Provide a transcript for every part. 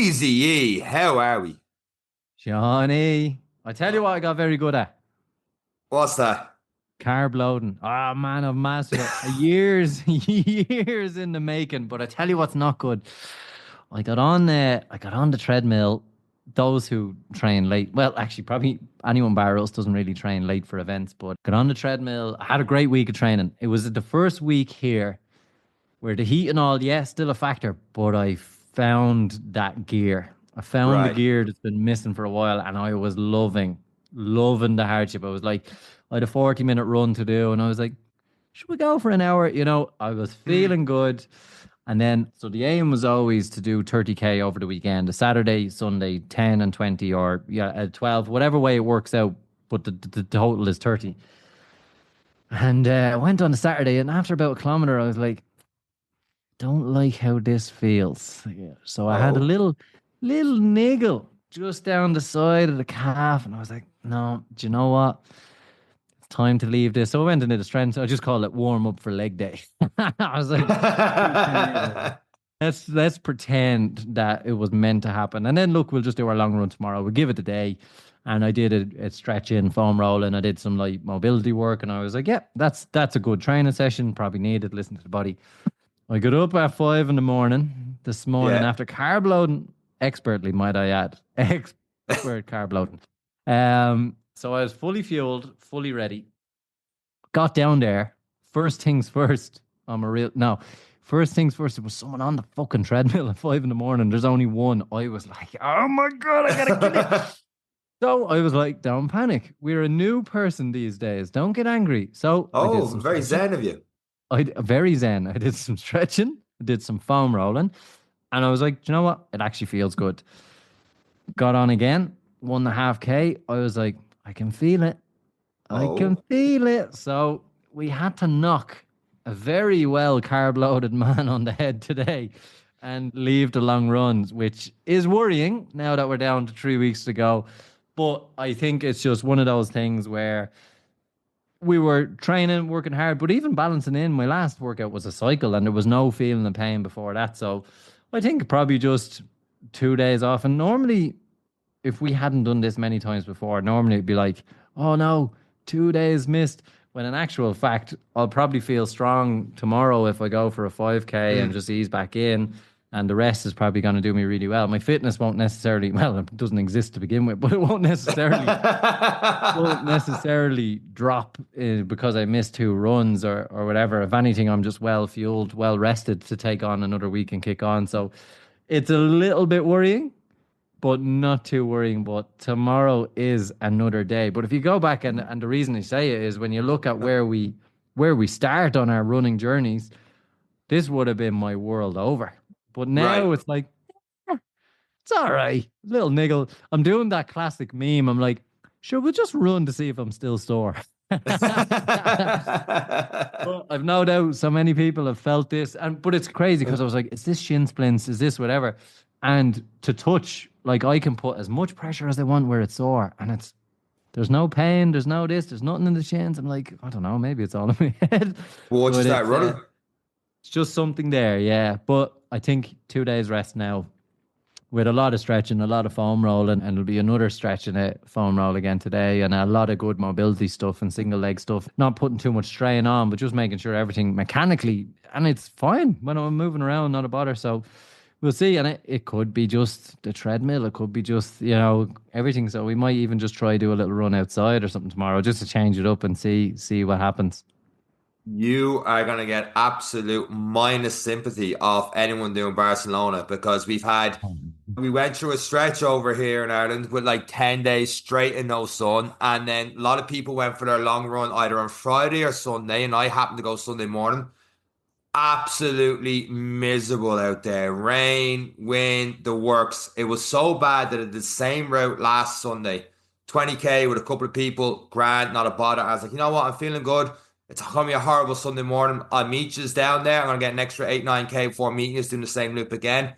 Easy, how are we? Johnny, I tell you what I got very good at. What's that? Carb loading. Oh man, I've mastered it. Years, years in the making. But I tell you what's not good. I got on the treadmill. Those who train late, well, actually, probably anyone bar us doesn't really train late for events. But got on the treadmill. I had a great week of training. It was the first week here where the heat and all, yeah, still a factor. But I found that gear. I found the Right. gear that's been missing for a while, and I was loving the hardship. I was like, I had a 40-minute run to do, and I was like, should we go for an hour? I was Mm. feeling good. And then, so the aim was always to do 30K over the weekend, a Saturday, Sunday, 10 and 20, or yeah, 12, whatever way it works out. But the total is 30. And I went on a Saturday, and after about a kilometer, I was like, don't like how this feels. Yeah. So I had a Oh. little niggle just down the side of the calf, and I was like, no, do you know what? It's time to leave this. So I went into the strength. I just call it warm up for leg day. I was like, let's pretend that it was meant to happen, and then look, we'll just do our long run tomorrow. We'll give it a day. And I did a stretch in, foam rolling. I did some light mobility work, and I was like, yeah, that's a good training session. Probably needed. Listen to the body. I got up at 5 in the morning this morning Yeah. after carb loading, expertly, might I add, expert carb loading. So I was fully fueled, fully ready. Got down there. First things first. I'm a real no. First things first. There was someone on the fucking treadmill at 5 in the morning. There's only one. I was like, oh my god, I gotta get it. So I was like, don't panic. We're a new person these days. Don't get angry. So I did Oh, some very stretching. zen of you. Very zen. I did some stretching, I did some foam rolling, and I was like, do you know what? It actually feels good. Got on again, 1.5K. I was like, I can feel it. I can Oh. feel it. So we had to knock a very well carb loaded man on the head today and leave the long runs, which is worrying now that we're down to 3 weeks to go. But I think it's just one of those things where we were training, working hard, but even balancing in. My last workout was a cycle, and there was no feeling of pain before that. So I think probably just 2 days off. And normally, if we hadn't done this many times before, normally it'd be like, oh no, 2 days missed. When in actual fact, I'll probably feel strong tomorrow if I go for a 5K and Mm. just ease back in. And the rest is probably going to do me really well. My fitness won't necessarily, well, it doesn't exist to begin with, but it won't necessarily drop because I missed two runs or whatever. If anything, I'm just well fueled, well rested to take on another week and kick on. So it's a little bit worrying, but not too worrying. But tomorrow is another day. But if you go back and the reason I say it is when you look at where we start on our running journeys, this would have been my world over. But Right. now it's like it's all right. Little niggle. I'm doing that classic meme. I'm like, sure, we'll just run to see if I'm still sore. But I've no doubt so many people have felt this. But it's crazy because I was like, is this shin splints? Is this whatever? And to touch, like I can put as much pressure as I want where it's sore. And there's no pain, there's no this, there's nothing in the shins. I'm like, I don't know, maybe it's all in my head. Once you But start running. it's just something there, yeah. But I think 2 days rest now with a lot of stretching, a lot of foam rolling, and it'll be another stretch and a foam roll again today, and a lot of good mobility stuff and single leg stuff. Not putting too much strain on, but just making sure everything mechanically, and it's fine when I'm moving around, not a bother. So we'll see, and it could be just the treadmill, it could be just everything. So we might even just try do a little run outside or something tomorrow, just to change it up and see what happens. You are going to get absolute minus sympathy off anyone doing Barcelona because we went through a stretch over here in Ireland with like 10 days straight in no sun. And then a lot of people went for their long run either on Friday or Sunday. And I happened to go Sunday morning. Absolutely miserable out there. Rain, wind, the works. It was so bad that I did the same route last Sunday. 20K with a couple of people, grand, not a bother. I was like, you know what? I'm feeling good. It's gonna be a horrible Sunday morning. I'll meet you down there. I'm gonna get an extra 8, 9K before meeting you, doing the same loop again.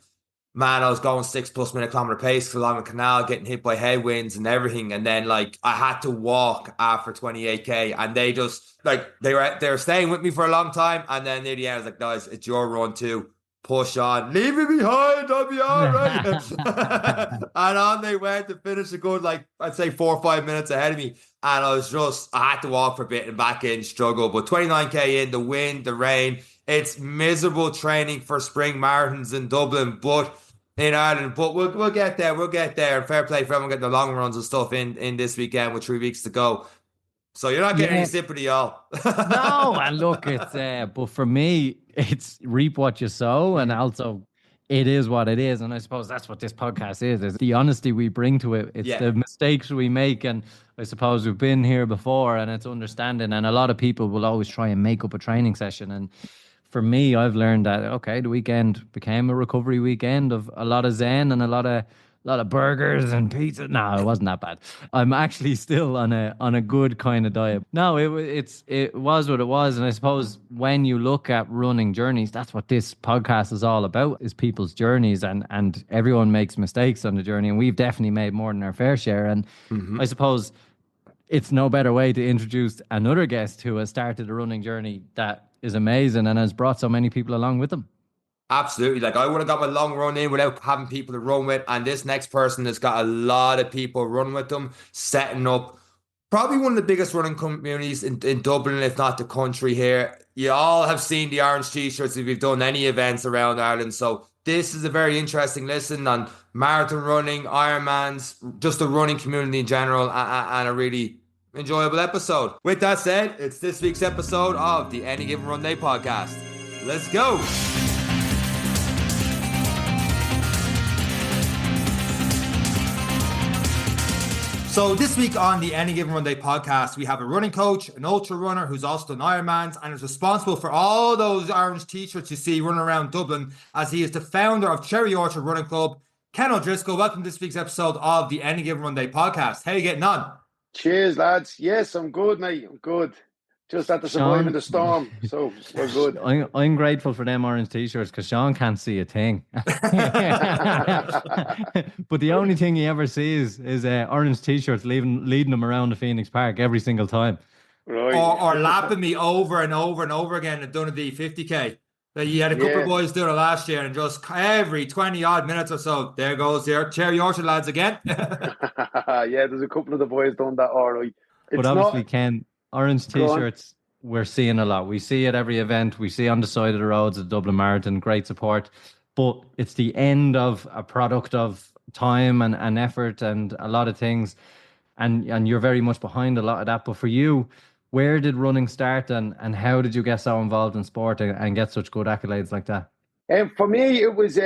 Man, I was going 6+ minute kilometer pace along the canal, getting hit by headwinds and everything. And then like I had to walk after 28K and they just like they were staying with me for a long time. And then near the end, I was like, guys, it's your run too. push on. Leave me behind, I'll be all right. And on they went to finish a good, like, I'd say 4 or 5 minutes ahead of me. And I had to walk for a bit and back in, struggle. But 29K in, the wind, the rain, it's miserable training for spring marathons in Dublin, but in Ireland. But we'll get there. We'll get there. And fair play for everyone getting the long runs and stuff in this weekend with 3 weeks to go. So you're not getting any Yeah. sympathy, y'all. No, and look, it's but for me, it's reap what you sow, and also it is what it is. And I suppose that's what this podcast is the honesty we bring to it. It's Yeah. the mistakes we make, and I suppose we've been here before, and it's understanding. And a lot of people will always try and make up a training session, and for me, I've learned that okay, the weekend became a recovery weekend of a lot of zen and a lot of burgers and pizza. No, it wasn't that bad. I'm actually still on a good kind of diet. No, it was what it was, and I suppose when you look at running journeys, that's what this podcast is all about: is people's journeys, and everyone makes mistakes on the journey, and we've definitely made more than our fair share. And I suppose it's no better way to introduce another guest who has started a running journey that is amazing and has brought so many people along with them. Absolutely. Like I would have got my long run in without having people to run with. And this next person has got a lot of people run with them, setting up probably one of the biggest running communities in Dublin, if not the country here. You all have seen the orange t-shirts if you've done any events around Ireland. So this is a very interesting listen on marathon running, Ironmans, just the running community in general, and a really enjoyable episode. With that said, it's this week's episode of the Any Given Run Day podcast. Let's go. So this week on the Any Given Run Day podcast, we have a running coach, an ultra runner who's also done Ironmans and is responsible for all those orange t-shirts you see running around Dublin, as he is the founder of Cherry Orchard Running Club. Ken O'Driscoll, welcome to this week's episode of the Any Given Run Day podcast. How are you getting on? Cheers, lads. Yes, I'm good, mate. I'm good. Just had to survive in the storm, so we're good. I'm grateful for them orange t-shirts because Sean can't see a thing. But the only thing he ever sees is orange t-shirts leading him around the Phoenix Park every single time. Right. Or lapping me over and over and over again and doing the 50K. You had a couple of boys doing it last year, and just every 20 odd minutes or so, there goes their Cherry Orchard lads again. Yeah, there's a couple of the boys done that all right. But obviously, Ken, orange t-shirts, we're seeing a lot. We see at every event. We see on the side of the roads at Dublin Marathon, great support. But it's the end of a product of time and effort and a lot of things. And you're very much behind a lot of that. But for you, where did running start and how did you get so involved in sport and get such good accolades like that? For me, it was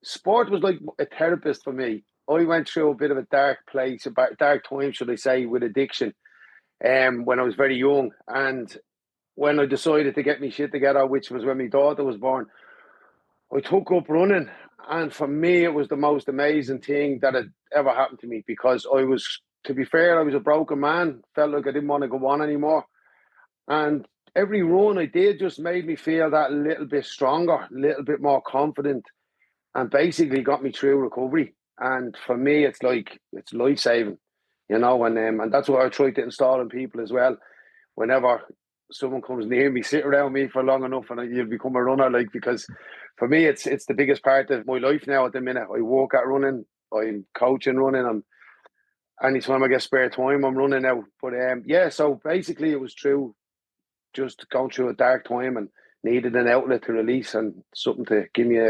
sport was like a therapist for me. I went through a bit of a dark place, a dark time, should I say, with addiction when I was very young. And when I decided to get my shit together, which was when my daughter was born, I took up running. And for me, it was the most amazing thing that had ever happened to me, because I was, to be fair, I was a broken man, felt like I didn't want to go on anymore. And every run I did just made me feel that little bit stronger, a little bit more confident, and basically got me through recovery. And for me, it's life-saving, and that's what I try to install in people as well. Whenever someone comes near me, sit around me for long enough and you'll become a runner, because for me, it's the biggest part of my life now at the minute. I work at running, I'm coaching running, anytime I get spare time, I'm running now. But so basically it was true, just going through a dark time and needed an outlet to release and something to give me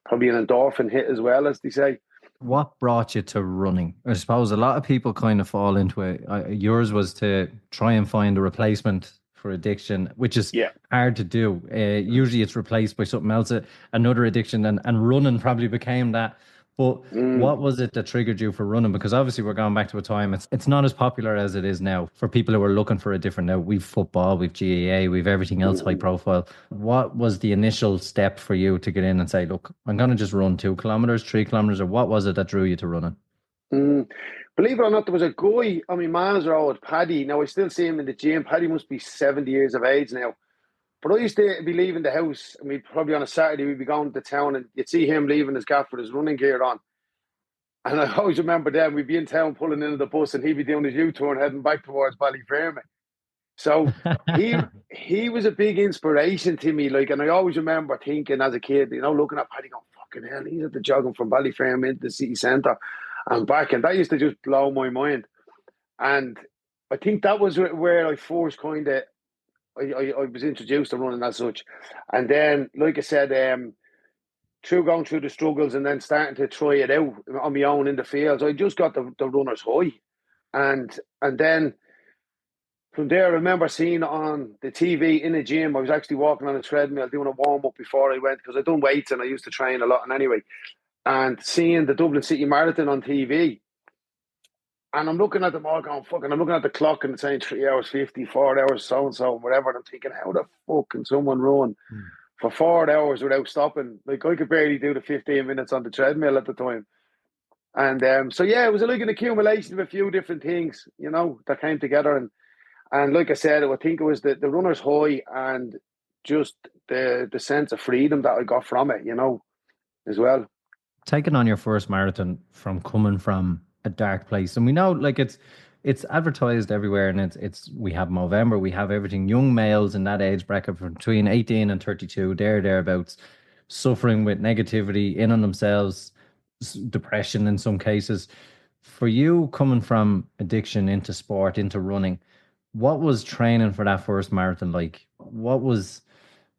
probably an endorphin hit as well, as they say. What brought you to running? I suppose a lot of people kind of fall into it. Yours was to try and find a replacement for addiction, which is hard to do. Usually it's replaced by something else, another addiction, and running probably became that. But what was it that triggered you for running? Because obviously we're going back to a time, it's not as popular as it is now for people who are looking for a different, now we've football, we've GAA, we've everything else high profile. What was the initial step for you to get in and say, look, I'm going to just run 2 kilometers, 3 kilometers, or what was it that drew you to running? Believe it or not, there was a guy on my man's road, Paddy. Now I still see him in the gym. Paddy must be 70 years of age now. But I used to be leaving the house, and we'd probably on a Saturday, we'd be going to town, and you'd see him leaving his gaff with his running gear on. And I always remember then, we'd be in town pulling into the bus, and he'd be doing his U-turn heading back towards Ballyfermot. So he was a big inspiration to me. Like, and I always remember thinking as a kid, looking at Paddy going, fucking hell, he's at the jogging from Ballyfermot into the city centre and back. And that used to just blow my mind. And I think that was where I first kind of, I was introduced to running as such. And then, like I said, through going through the struggles and then starting to try it out on my own in the fields, I just got the runner's high. And then from there, I remember seeing on the TV in the gym, I was actually walking on a treadmill doing a warm-up before I went, because I done weights and I used to train a lot. And anyway, and seeing the Dublin City Marathon on TV. And I'm looking at them all going, fucking, I'm looking at the clock and it's saying 3 hours 50, 4 hours, so-and-so, whatever. And I'm thinking, how the fuck can someone run for 4 hours without stopping? Like, I could barely do the 15 minutes on the treadmill at the time. And so, yeah, it was like an accumulation of a few different things, that came together. And like I said, I think it was the runner's high and just the sense of freedom that I got from it, as well. Taking on your first marathon from coming from a dark place, and we know like it's advertised everywhere, and it's we have Movember, we have everything. Young males in that age bracket between 18 and 32, thereabouts, suffering with negativity in on themselves, depression in some cases. For you, coming from addiction into sport, into running, what was training for that first marathon like? What was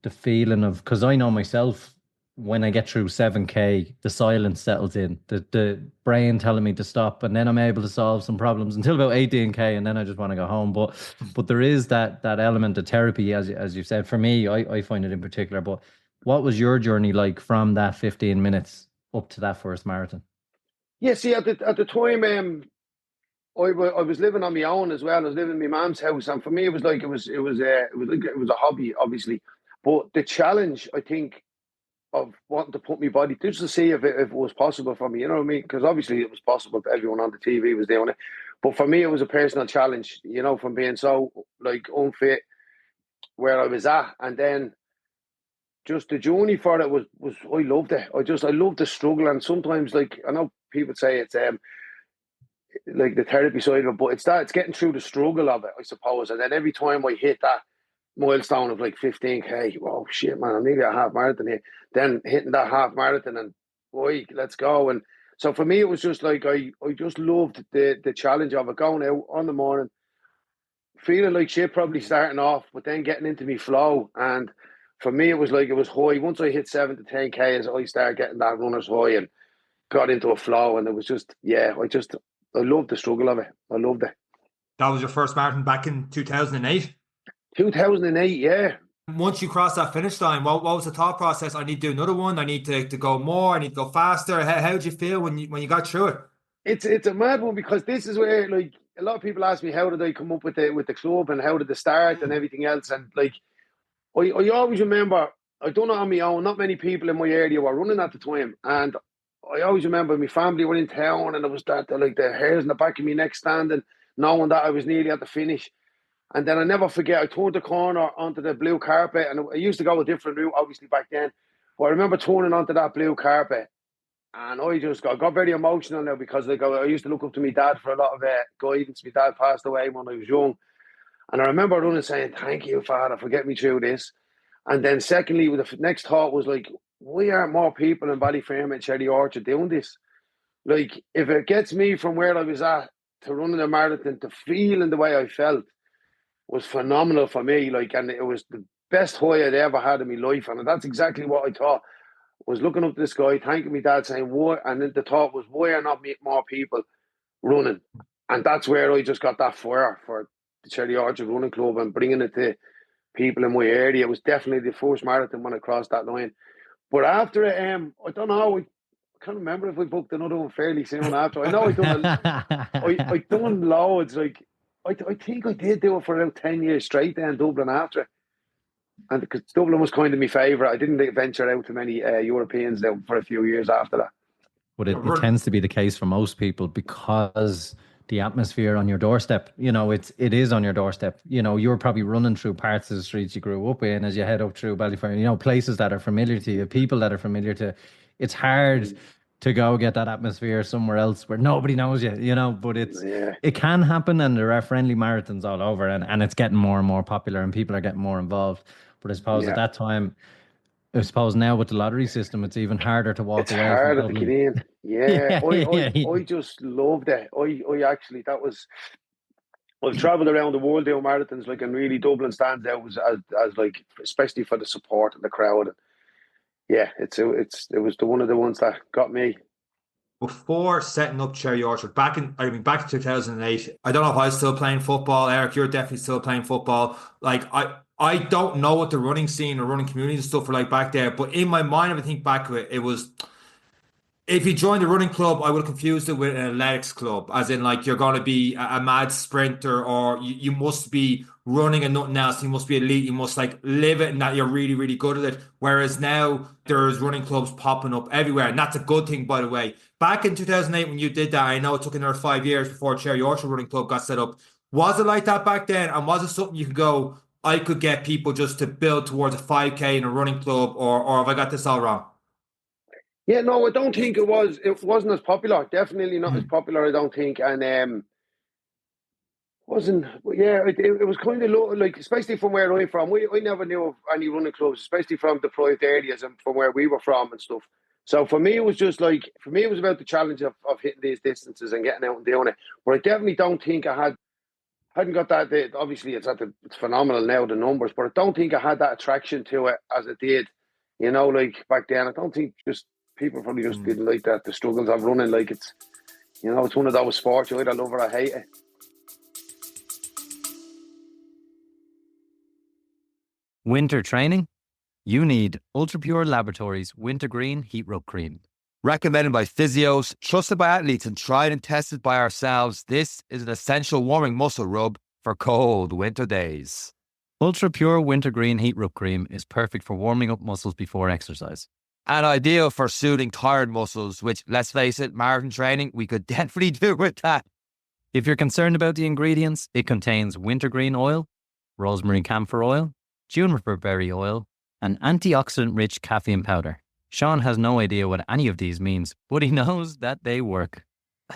the feeling of, because I know myself, when I get through 7K, the silence settles in, the brain telling me to stop, and then I'm able to solve some problems until about 18K, and then I just want to go home. But there is that element of therapy, as you said. For me, I find it in particular. But what was your journey like from that 15 minutes up to that first marathon? Yeah, see, at the time, I was living on my own as well. I was living in my mom's house, and for me, it was like it was a hobby, obviously. But the challenge, I think, of wanting to put my body just to see if it was possible for me, you know what I mean? Because obviously it was possible. Everyone on the TV was doing it, but for me, it was a personal challenge, from being so like unfit where I was at, and then just the journey for it was I loved it. I loved the struggle, and sometimes, like, I know people say it's like the therapy side of it, but it's getting through the struggle of it, I suppose. And then every time I hit that milestone of like 15K, oh shit, man, I'm nearly a half marathon here. Then hitting that half marathon and boy, let's go. And so for me, it was just like I just loved the challenge of it, going out on the morning, feeling like shit probably starting off, but then getting into me flow. And for me, it was like it was high. Once I hit 7 to 10K, I started getting that runner's high and got into a flow. And it was just, yeah, I loved the struggle of it. I loved it. That was your first marathon back in 2008? 2008, yeah. Once you cross that finish line, what was the thought process? I need to do another one. I need to go more. I need to go faster. How did you feel when you got through it? It's a mad one, because this is where, like, a lot of people ask me, how did I come up with the club and how did they start and everything else? And like, I always remember I done it on my own. Not many people in my area were running at the time, and I always remember my family were in town, and it was that like the hairs in the back of my neck standing, knowing that I was nearly at the finish. And then I never forget, I turned the corner onto the blue carpet, and I used to go a different route, obviously, back then. But I remember turning onto that blue carpet, and I got very emotional now, because like I used to look up to my dad for a lot of guidance. My dad passed away when I was young. And I remember running saying, thank you, Father, for getting me through this. And then secondly, the next thought was like, why aren't more people in Ballyfermot and Cherry Orchard doing this? Like, if it gets me from where I was at to running a marathon, to feeling the way I felt, was phenomenal for me. Like, and it was the best high I'd ever had in my life. And that's exactly what I thought. Was looking up to the sky, thanking my dad, saying, why? And then the thought was, why are not more people running? And that's where I just got that fire for the Cherry Orchard Running Club and bringing it to people in my area. It was definitely the first marathon when I crossed that line. But after it, I don't know, I can't remember if we booked another one fairly soon after. I know I done loads. Like, I think I did do it for about 10 years straight then, Dublin after it. And because Dublin was kind of my favourite, I didn't venture out to many Europeans there for a few years after that. But it tends to be the case for most people, because the atmosphere on your doorstep, it is on your doorstep. You're probably running through parts of the streets you grew up in as you head up through Ballyfermot, places that are familiar to you, people that are familiar to. It's hard to go get that atmosphere somewhere else where nobody knows you, you know. But Yeah, it can happen, and there are friendly marathons all over, and it's getting more and more popular, and people are getting more involved. But I suppose at yeah. that time, I suppose now with the lottery system, it's even harder to walk It's away from harder to get Dublin. in. Yeah, Yeah, yeah, yeah. I just loved it. I actually, I've travelled around the world doing marathons, like, and really Dublin stands out as like, especially for the support and the crowd. And yeah, it was the one of the ones that got me. Before setting up Cherry Orchard, back in 2008, I don't know if I was still playing football. Eric, you're definitely still playing football. Like, I don't know what the running scene or running community and stuff were like back there, but in my mind, if I think back to it, it was, if you joined a running club, I would have confused it with an athletics club, as in like you're going to be a mad sprinter, or you must be running and nothing else. You must be elite. You must like live it, and that you're really, really good at it. Whereas now there's running clubs popping up everywhere, and that's a good thing, by the way. Back in 2008, when you did that, I know it took another 5 years before Cherry Orchard Running Club got set up. Was it like that back then? And was it something you could go, I could get people just to build towards a 5K in a running club, or have I got this all wrong? Yeah, no, I don't think it was. It wasn't as popular. Definitely not as popular, I don't think. And wasn't. Yeah, it was kind of low, like, especially from where I'm from. I never knew of any running clubs, especially from deprived areas and from where we were from and stuff. So for me, it was just like, for me, it was about the challenge of hitting these distances and getting out and doing it. But I definitely don't think hadn't got that. Obviously, it's phenomenal now, the numbers, but I don't think I had that attraction to it as it did. You know, like back then, I don't think, just people probably just didn't like that. The struggles of running, like, it's, you know, it's one of those sports. You either love it or hate it. Winter training? You need UltraPure Laboratories Wintergreen Heat Rub Cream. Recommended by physios, trusted by athletes, and tried and tested by ourselves, this is an essential warming muscle rub for cold winter days. UltraPure Wintergreen Heat Rub Cream is perfect for warming up muscles before exercise. And ideal for soothing tired muscles, which, let's face it, marathon training, we could definitely do with that. If you're concerned about the ingredients, it contains wintergreen oil, rosemary camphor oil, juniper berry oil, and antioxidant-rich caffeine powder. Sean has no idea what any of these means, but he knows that they work.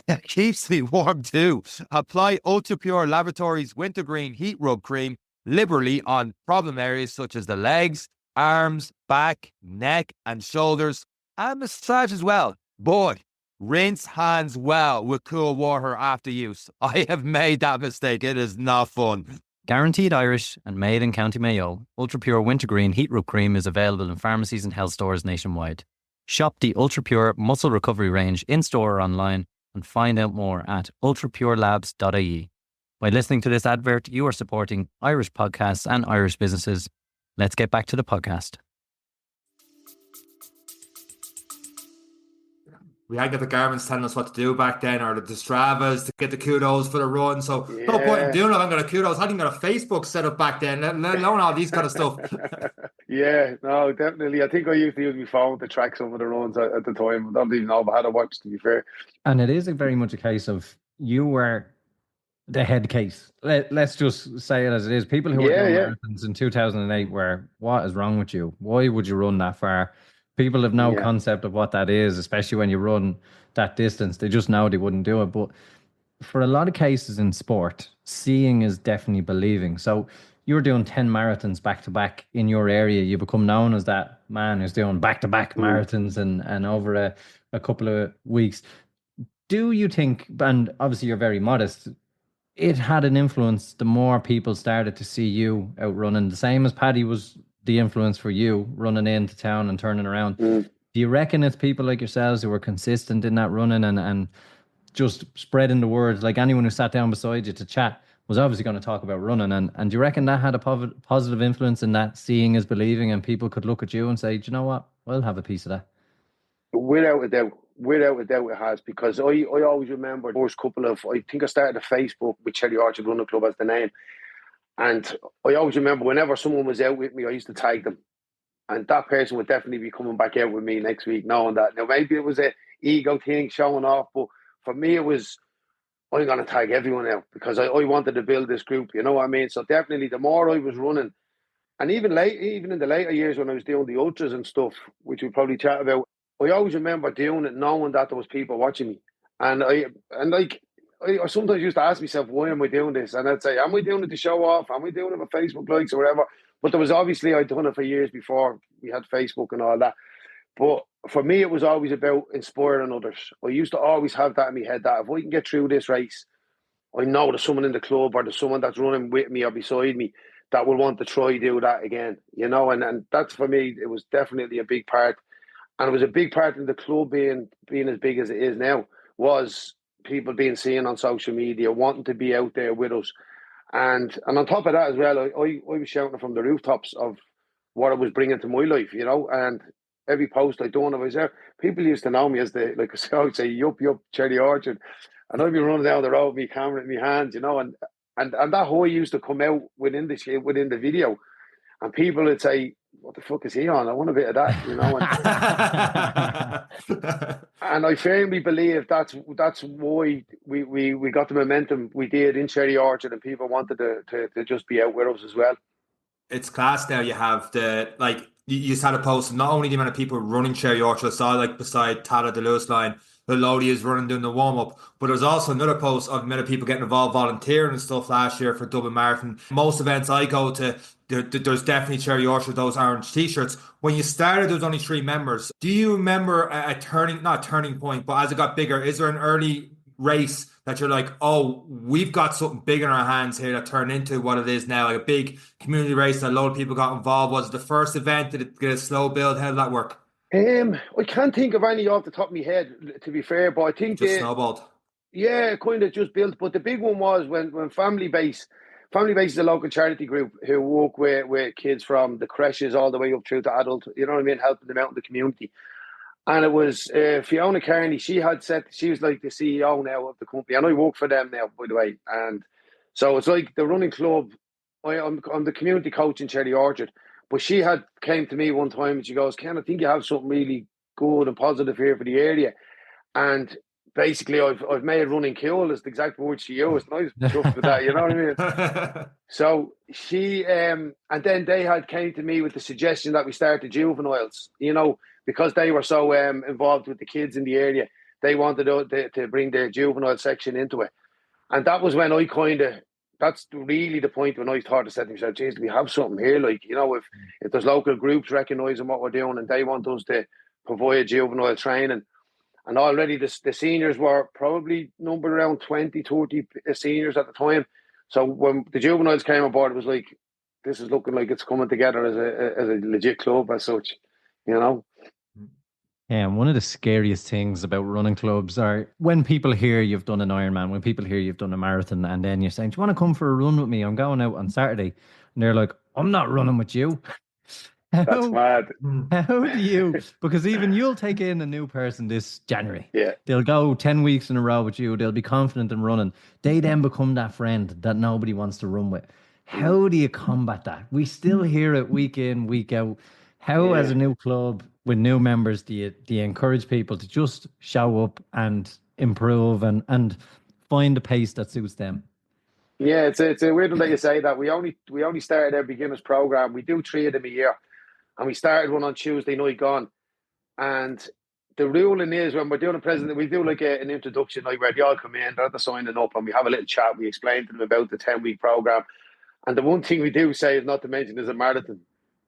It keeps me warm too. Apply UltraPure Laboratories Wintergreen Heat Rub Cream liberally on problem areas such as the legs, arms, back, neck, and shoulders, and massage as well. But rinse hands well with cool water after use. I have made that mistake. It is not fun. Guaranteed Irish and made in County Mayo, UltraPure Wintergreen Heat Rub Cream is available in pharmacies and health stores nationwide. Shop the UltraPure Muscle Recovery range in-store or online and find out more at ultrapurelabs.ie. By listening to this advert, you are supporting Irish podcasts and Irish businesses. Let's get back to the podcast. We had to get the Garmins telling us what to do back then, or the Stravas to get the kudos for the run. So no point in doing it. I'm going to kudos. I hadn't got a Facebook set up back then, let alone all these kind of stuff. Yeah, no, definitely. I think I used to use my phone to track some of the runs at the time. I don't even know if I had a watch, to be fair. And it is very much a case of you were the head case. Let's just say it as it is. People who were doing marathons in 2008 were, what is wrong with you? Why would you run that far? People have no concept of what that is, especially when you run that distance. They just know they wouldn't do it. But for a lot of cases in sport, seeing is definitely believing. So you're doing 10 marathons back to back in your area. You become known as that man who's doing back to back marathons and over a couple of weeks. Do you think, and obviously you're very modest, it had an influence the more people started to see you out running, the same as Paddy was the influence for you running into town and turning around? Do you reckon it's people like yourselves who were consistent in that running and just spreading the word? Like anyone who sat down beside you to chat was obviously going to talk about running, and do you reckon that had a positive influence in that seeing is believing, and people could look at you and say, do you know what, I'll have a piece of that? Without a doubt it has, because I always remember the first couple of, I think I started a Facebook with Cherry Orchard Running Club as the name. And I always remember whenever someone was out with me, I used to tag them. And that person would definitely be coming back out with me next week, knowing that. Now, maybe it was an ego thing showing off, but for me, it was, I'm going to tag everyone out because I wanted to build this group, you know what I mean? So definitely the more I was running, and even in the later years when I was doing the ultras and stuff, which we probably chat about, I always remember doing it, knowing that there was people watching me, I sometimes used to ask myself, why am I doing this? And I'd say, am I doing it to show off? Am I doing it for Facebook likes or whatever? But there was obviously, I'd done it for years before we had Facebook and all that. But for me, it was always about inspiring others. I used to always have that in my head that if I can get through this race, I know there's someone in the club or there's someone that's running with me or beside me that will want to try do that again, and that's for me, it was definitely a big part. And it was a big part of the club being as big as it is now, was people being seen on social media, wanting to be out there with us. And on top of that as well, I was shouting from the rooftops of what it was bringing to my life, and every post I done, I was there. People used to know me as I would say, yup, Cherry Orchard. And I'd be running down the road with my camera in my hands, and that high used to come out within the video. And people would say, what the fuck is he on? I want a bit of that, And I firmly believe that's why we got the momentum we did in Cherry Orchard, and people wanted to just be out with us as well. It's class now. You have you just had a post, not only the amount of people running Cherry Orchard, I saw beside Tala the Lewis line, the Lodi is running doing the warm up, but there's also another post of the amount of people getting involved volunteering and stuff last year for Dublin Marathon. Most events I go to, there's definitely Cherry Orchard, those orange t-shirts. When you started, there was only 3 members. Do you remember not a turning point, but as it got bigger, is there an early race that you're like, oh, we've got something big in our hands here that turned into what it is now, like a big community race that a lot of people got involved? Was it the first event? Did it get a slow build? How did that work? I can't think of any off the top of my head, to be fair, but I think just snowballed. Yeah, kind of just built. But the big one was when Family Base is a local charity group who work with kids from the creches all the way up through to adult, helping them out in the community. And it was Fiona Kearney. She was like the CEO now of the company, and I work for them now, by the way. And so it's like the running club. I'm the community coach in Cherry Orchard, but she had came to me one time and she goes, "Ken, I think you have something really good and positive here for the area." And basically, I've made running cool. Is the exact word she used. And I was chuffed with that. You know what I mean? So she and then they had came to me with the suggestion that we start the juveniles. Because they were so involved with the kids in the area, they wanted to bring the juvenile section into it. And that was when that's really the point when I thought, I said to myself, geez, we have something here. If there's local groups recognising what we're doing and they want us to provide juvenile training. And already the seniors were probably numbered around 20, 30 seniors at the time. So when the juveniles came aboard, it was like, this is looking like it's coming together as a legit club as such, Yeah, and one of the scariest things about running clubs are when people hear you've done an Ironman, when people hear you've done a marathon, and then you're saying, do you want to come for a run with me? I'm going out on Saturday. And they're like, I'm not running with you. That's mad. How do you? Because even you'll take in a new person this January. Yeah. They'll go 10 weeks in a row with you. They'll be confident in running. They then become that friend that nobody wants to run with. How do you combat that? We still hear it week in, week out. How, as a new club with new members, do you encourage people to just show up and improve and find a pace that suits them? Yeah, it's a weird one that you say that. We only started our beginners program. We do 3 of them a year. And we started one on Tuesday night gone. And the ruling is when we're doing a president, we do like an introduction night where they all come in, they're signing up, and we have a little chat. We explain to them about the 10-week program. And the one thing we do say is not to mention is a marathon,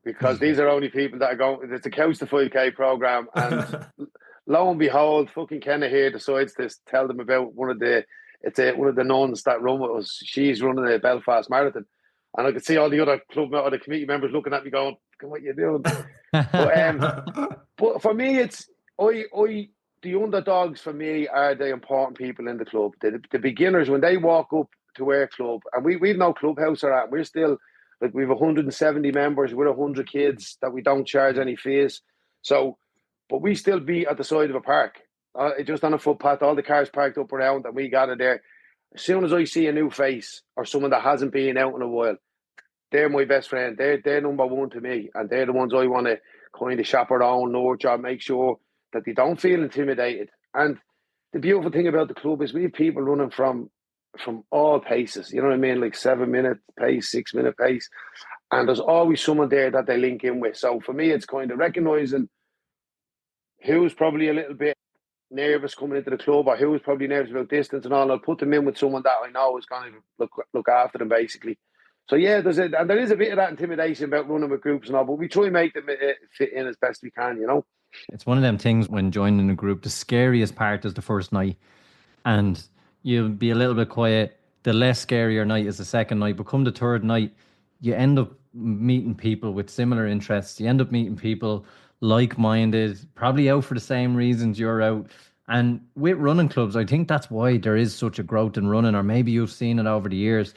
because these are only people that are going. It's a Couch to 5K program. And lo and behold, fucking Kenna here decides to tell them about one of the nuns that run with us. She's running a Belfast Marathon. And I could see all the other club or the committee members looking at me going, what are you doing? But for me, it's the underdogs for me are the important people in the club. The beginners, when they walk up to our club, and we've no clubhouse or that, we're still like we've 170 members, we're 100 kids that we don't charge any fees. So, but we still be at the side of a park, just on a footpath, all the cars parked up around, and we gather there. As soon as I see a new face or someone that hasn't been out in a while, they're my best friend. They're number one to me, and they're the ones I want to kind of chaperone, nurture, make sure that they don't feel intimidated. And the beautiful thing about the club is we have people running from all paces. You know what I mean? Like 7-minute pace, 6-minute pace, and there's always someone there that they link in with. So for me, it's kind of recognizing who was probably a little bit nervous coming into the club, or who was probably nervous about distance and all, I'll put them in with someone that I know is going to look after them, basically. So yeah, there is a bit of that intimidation about running with groups and all, but we try and make them fit in as best we can, you know. It's one of them things when joining a group, the scariest part is the first night, and you'll be a little bit quiet. The less scarier night is the second night, but come the third night, you end up meeting people with similar interests. You end up meeting people like-minded, probably out for the same reasons you're out. And with running clubs, I think that's why there is such a growth in running, or maybe you've seen it over the years.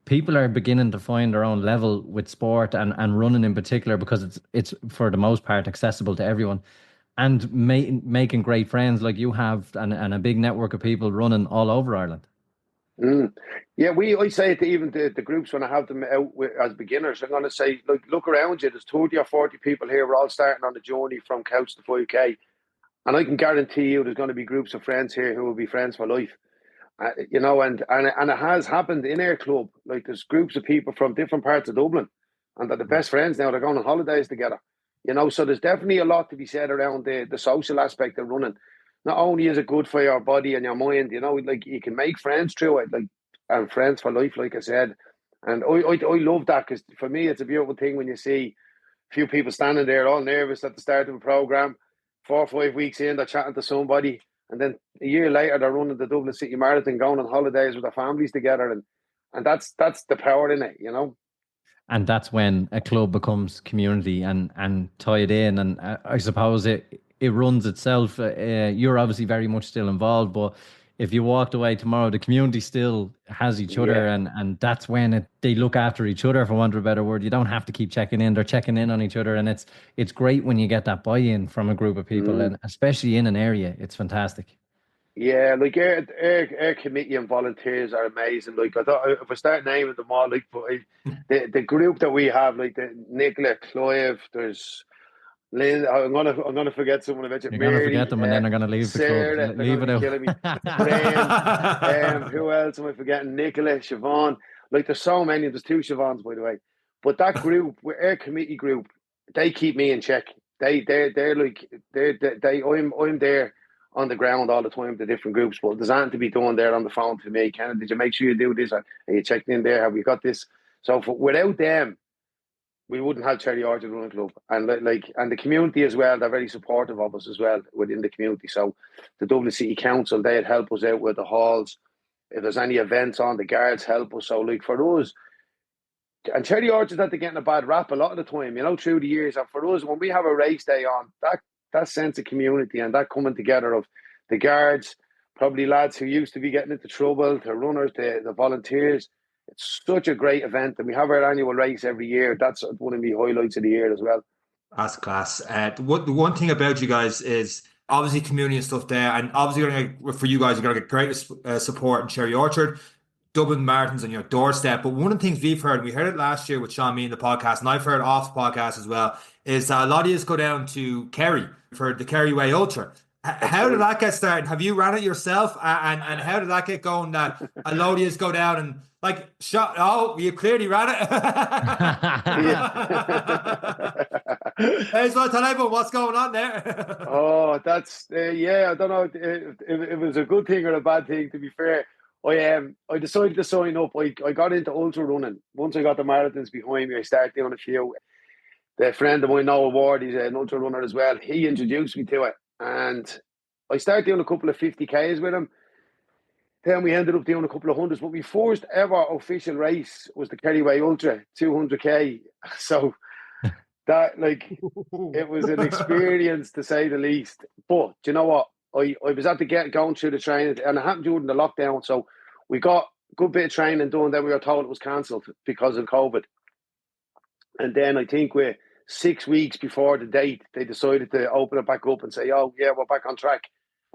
People are beginning to find their own level with sport and running in particular, because it's for the most part accessible to everyone, and making great friends like you have, and a big network of people running all over Ireland. Mm. Yeah, I say it to even the groups when I have them out as beginners. I'm going to say, look around you. There's 30 or 40 people here. We're all starting on the journey from couch to 5K. And I can guarantee you there's going to be groups of friends here who will be friends for life. You know, and it has happened in our club. Like, there's groups of people from different parts of Dublin, and they're the best friends now. They're going on holidays together. You know, so there's definitely a lot to be said around the social aspect of running. Not only is it good for your body and your mind, you know, like, you can make friends through it, like, and friends for life, like I said. And I love that, because for me, it's a beautiful thing when you see a few people standing there all nervous at the start of a program, 4 or 5 weeks in, they're chatting to somebody, and then a year later they're running the Dublin City Marathon, going on holidays with their families together, and that's the power in it, you know. And that's when a club becomes community and tied in. And I suppose it runs itself. You're obviously very much still involved, but if you walked away tomorrow, the community still has each other, and that's when they look after each other, for want of a better word. You don't have to keep checking in; they're checking in on each other, and it's great when you get that buy-in from a group of people, and especially in an area, it's fantastic. Yeah, like our committee and volunteers are amazing. Like, I thought, if I start naming them all, like, but the group that we have, like the Nicola, Clive, there's Lynn. I'm gonna forget someone eventually. You're gonna Mary, forget them, and then they're gonna leave the club. Sarah, they're Leave gonna it be out. killing me. Graham, who else am I forgetting? Nicola, Siobhan. Like, there's so many. There's 2 Siobhans, by the way. But that group, our committee group, they keep me in check. They're like I'm there on the ground all the time to different groups, but there's nothing to be done there on the phone to me. Ken, did you make sure you do this? Are you checked in there? Have you got this? So without them, we wouldn't have Cherry Orchard Running Club, and and the community as well. They're very supportive of us as well within the community. So the Dublin City Council, they'd help us out with the halls. If there's any events on, the guards help us. So, like, for us, and Cherry Orchard's not getting a bad rap a lot of the time, you know, through the years. And for us, when we have a race day on, that sense of community and that coming together of the guards, probably lads who used to be getting into trouble, the runners, the volunteers. It's such a great event, and we have our annual race every year. That's one of the highlights of the year as well. That's class. The one thing about you guys is obviously community and stuff there, and obviously for you guys, you're going to get great support in Cherry Orchard. Dublin Marathons on your doorstep. But one of the things we've heard, we heard it last year with Sean Me in the podcast, and I've heard off the podcast as well, is that a lot of you go down to Kerry for the Kerry Way Ultra. How did that get started? Have you ran it yourself? And how did that get going that a lot of you go down and like, you clearly ran it. Hey, so tell everyone what's going on there. Oh, that's, I don't know if it was a good thing or a bad thing, to be fair. I decided to sign up. I got into ultra running. Once I got the marathons behind me, I started doing a few. The friend of mine, Noel Ward, he's an ultra runner as well. He introduced me to it. And I started doing a couple of 50Ks with him. Then we ended up doing a couple of hundreds. But my first ever official race was the Kerry Way Ultra, 200K. So that, like, it was an experience to say the least. But do you know what? I was at the going through the training, and it happened during the lockdown. So we got a good bit of training done. Then we were told it was cancelled because of COVID. And then I think we're 6 weeks before the date, they decided to open it back up and say, "Oh yeah, we're back on track."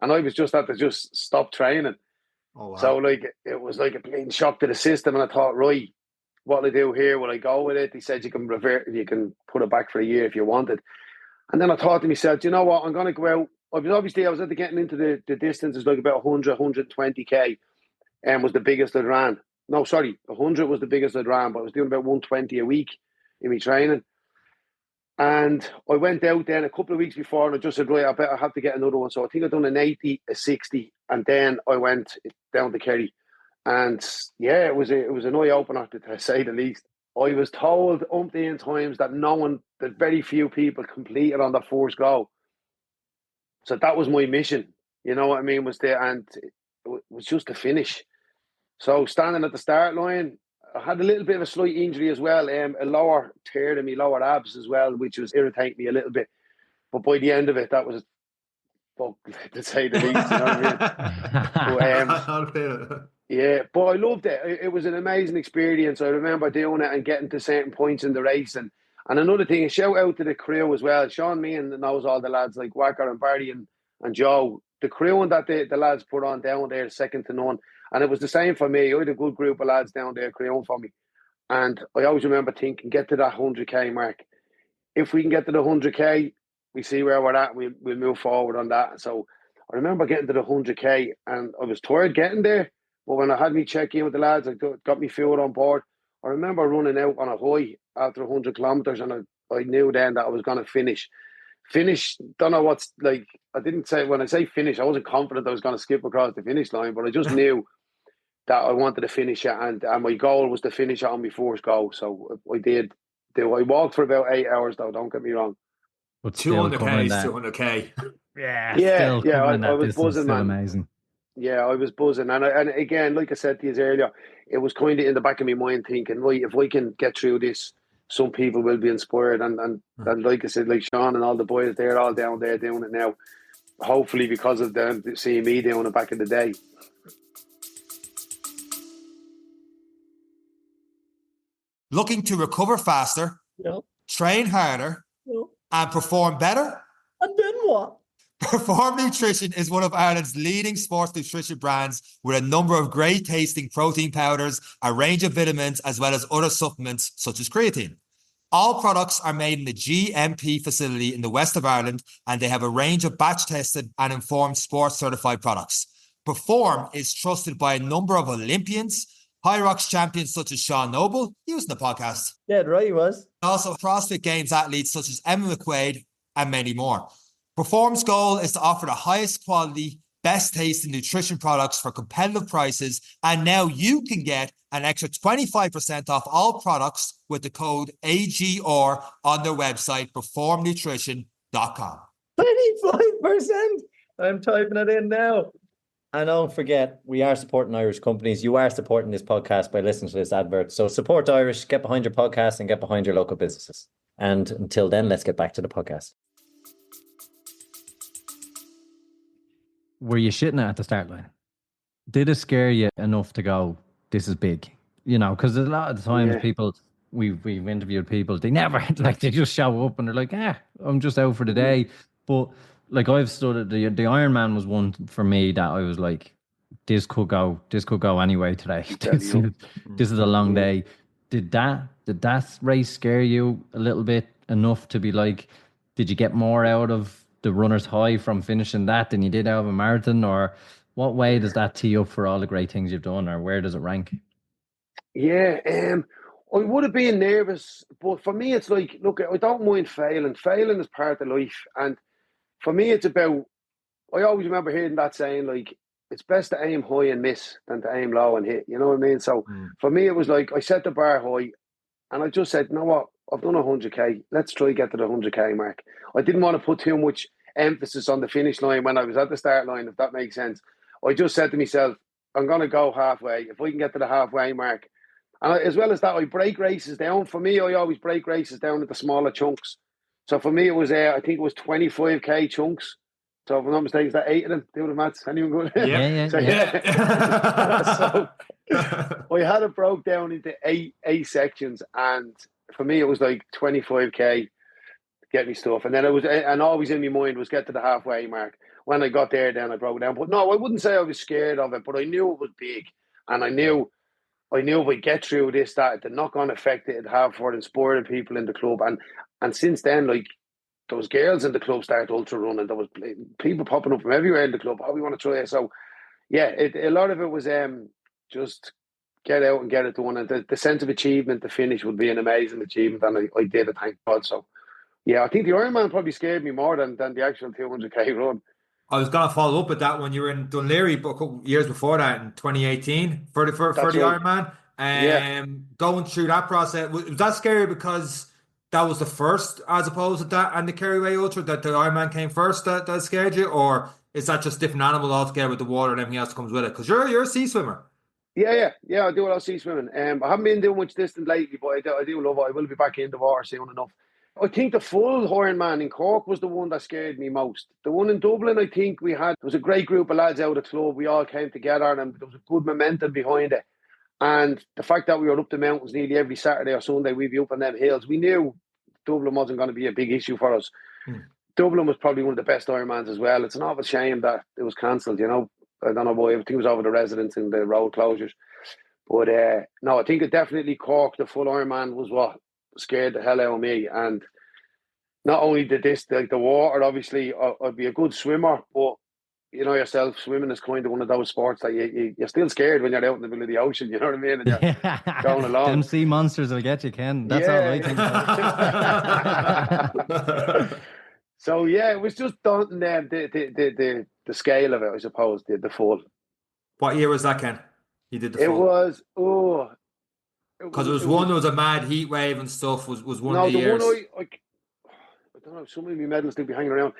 And I was just had to just stop training. Oh, wow. So, like, it was like a plain shock to the system. And I thought, right, what'll I do here? Will I go with it? They said you can revert, you can put it back for a year if you wanted. And then I thought to myself, you know what? I'm going to go out. I was at the getting into the distances, like about 100, 120K, and was the biggest I'd ran. No, sorry, 100 was the biggest I'd ran, but I was doing about 120 a week in my training. And I went out then a couple of weeks before, and I just said, right, I better have to get another one. So I think I done an 80, a 60, and then I went down to Kerry. And yeah, it was an eye opener, to say the least. I was told umpteen times that that very few people completed on the first go. So that was my mission. You know what I mean? And it was just to finish. So standing at the start line, I had a little bit of a slight injury as well, a lower tear in my lower abs as well, which was irritating me a little bit. But by the end of it, that was fuck, to say the least. You know what I mean? But, yeah, but I loved it. It was an amazing experience. I remember doing it and getting to certain points in the race. And another thing, a shout out to the crew as well. Sean Meehan knows all the lads like Wacker and Barry and Joe. The crew that the lads put on down there, second to none. And it was the same for me. I had a good group of lads down there crewing for me. And I always remember thinking, get to that 100K mark. If we can get to the 100K, we see where we're at. We'll move forward on that. So I remember getting to the 100K and I was tired getting there. But when I had me check in with the lads, I got me fuel on board. I remember running out on a high after 100 kilometres, and I knew then that I was going to finish. Don't know what's like. I didn't say, when I say finish, I wasn't confident I was going to skip across the finish line, but I just knew that I wanted to finish it, and my goal was to finish it on my first goal. So I did. I walked for about 8 hours, though. Don't get me wrong. But 200K is 200K. Yeah, I was buzzing, man. Amazing. Yeah, I was buzzing. And again, like I said to you earlier, it was kind of in the back of my mind thinking, right, if we can get through this, some people will be inspired. And like I said, like Sean and all the boys, they're all down there doing it now. Hopefully because of them seeing me doing it back in the day. Looking to recover faster, train harder, and perform better? And then what? Perform Nutrition is one of Ireland's leading sports nutrition brands with a number of great tasting protein powders, a range of vitamins, as well as other supplements such as creatine. All products are made in the GMP facility in the west of Ireland, and they have a range of batch tested and informed sports certified products. Perform is trusted by a number of Olympians, Hyrox champions such as Sean Noble, he was in the podcast. Yeah, right, he was. Also CrossFit Games athletes such as Emma McQuaid and many more. Perform's goal is to offer the highest quality, best tasting nutrition products for competitive prices, and now you can get an extra 25% off all products with the code AGR on their website, performnutrition.com. 25%! I'm typing it in now. And don't forget, we are supporting Irish companies. You are supporting this podcast by listening to this advert. So support Irish, get behind your podcast and get behind your local businesses. And until then, let's get back to the podcast. Were you shitting it at the start line? Did it scare you enough to go, this is big? You know, because a lot of the times people, we've interviewed people, they never, like, they just show up and they're like, I'm just out for the day. But like, I've stood at the Ironman was one for me that I was like, this could go anyway today. This is a long day. Did that race scare you a little bit enough to be like, did you get more out of the runner's high from finishing that than you did out of a marathon? Or what way does that tee up for all the great things you've done, or where does it rank? Yeah, I would have been nervous, but for me it's like, look, I don't mind failing is part of life. And for me it's about, I always remember hearing that saying, like, it's best to aim high and miss than to aim low and hit, you know what I mean? So for me it was like, I set the bar high and I just said, you know what, I've done 100K, let's try get to the 100K mark. I didn't want to put too much emphasis on the finish line when I was at the start line, if that makes sense. I just said to myself, I'm going to go halfway. If we can get to the halfway mark. And as well as that, I break races down. For me, I always break races down into smaller chunks. So for me, it was, I think it was 25K chunks. So if I'm not mistaken, is that 8 of them? Do the maths. Anyone good? Yeah. So I had it broke down into eight sections. And for me, it was like 25K. Get me stuff, and then and always in my mind was get to the halfway mark. When I got there, then I broke down. But no, I wouldn't say I was scared of it, but I knew it was big, and I knew if we get through this, that the knock-on effect it'd have for inspiring people in the club, and since then, like, those girls in the club started ultra running. There was people popping up from everywhere in the club. Oh, we want to try it. So yeah, a lot of it was just get out and get it done, and the sense of achievement, the finish would be an amazing achievement, and I did it, thank God. So Yeah, I think the Ironman probably scared me more than the actual 200k run. I was going to follow up with that when you were in Dunleary, but a couple years before that in 2018 for for That's the right. Ironman. Yeah. Going through that process, was that scary because that was the first, as opposed to that and the Kerryway Ultra, that the Ironman came first, that scared you, or is that just different animal altogether with the water and everything else that comes with it? Because you're a sea swimmer. Yeah. I do a lot of sea swimming. I haven't been doing much distance lately, but I do love it. I will be back in the water soon enough. I think the full Ironman in Cork was the one that scared me most. The one in Dublin, I think there was a great group of lads out of the club. We all came together and there was a good momentum behind it. And the fact that we were up the mountains nearly every Saturday or Sunday, we'd be up on them hills. We knew Dublin wasn't going to be a big issue for us. Dublin was probably one of the best Ironmans as well. It's an awful shame that it was cancelled, you know. I don't know why. I think it was over the residents and the road closures. But no, I think it definitely Cork, the full Ironman, was what scared the hell out of me. And not only did this, like the water, obviously, I'd be a good swimmer, but you know yourself, swimming is kind of one of those sports that you're still scared when you're out in the middle of the ocean, you know what I mean? And you're going along. Them sea monsters will get you, Ken. That's all I think about. So yeah, it was just daunting then the scale of it, I suppose, the full. What year was that, Ken? You did the full? It was because there was a mad heat wave and stuff. Was one of the years. One I don't know. Some of my medals still be hanging around.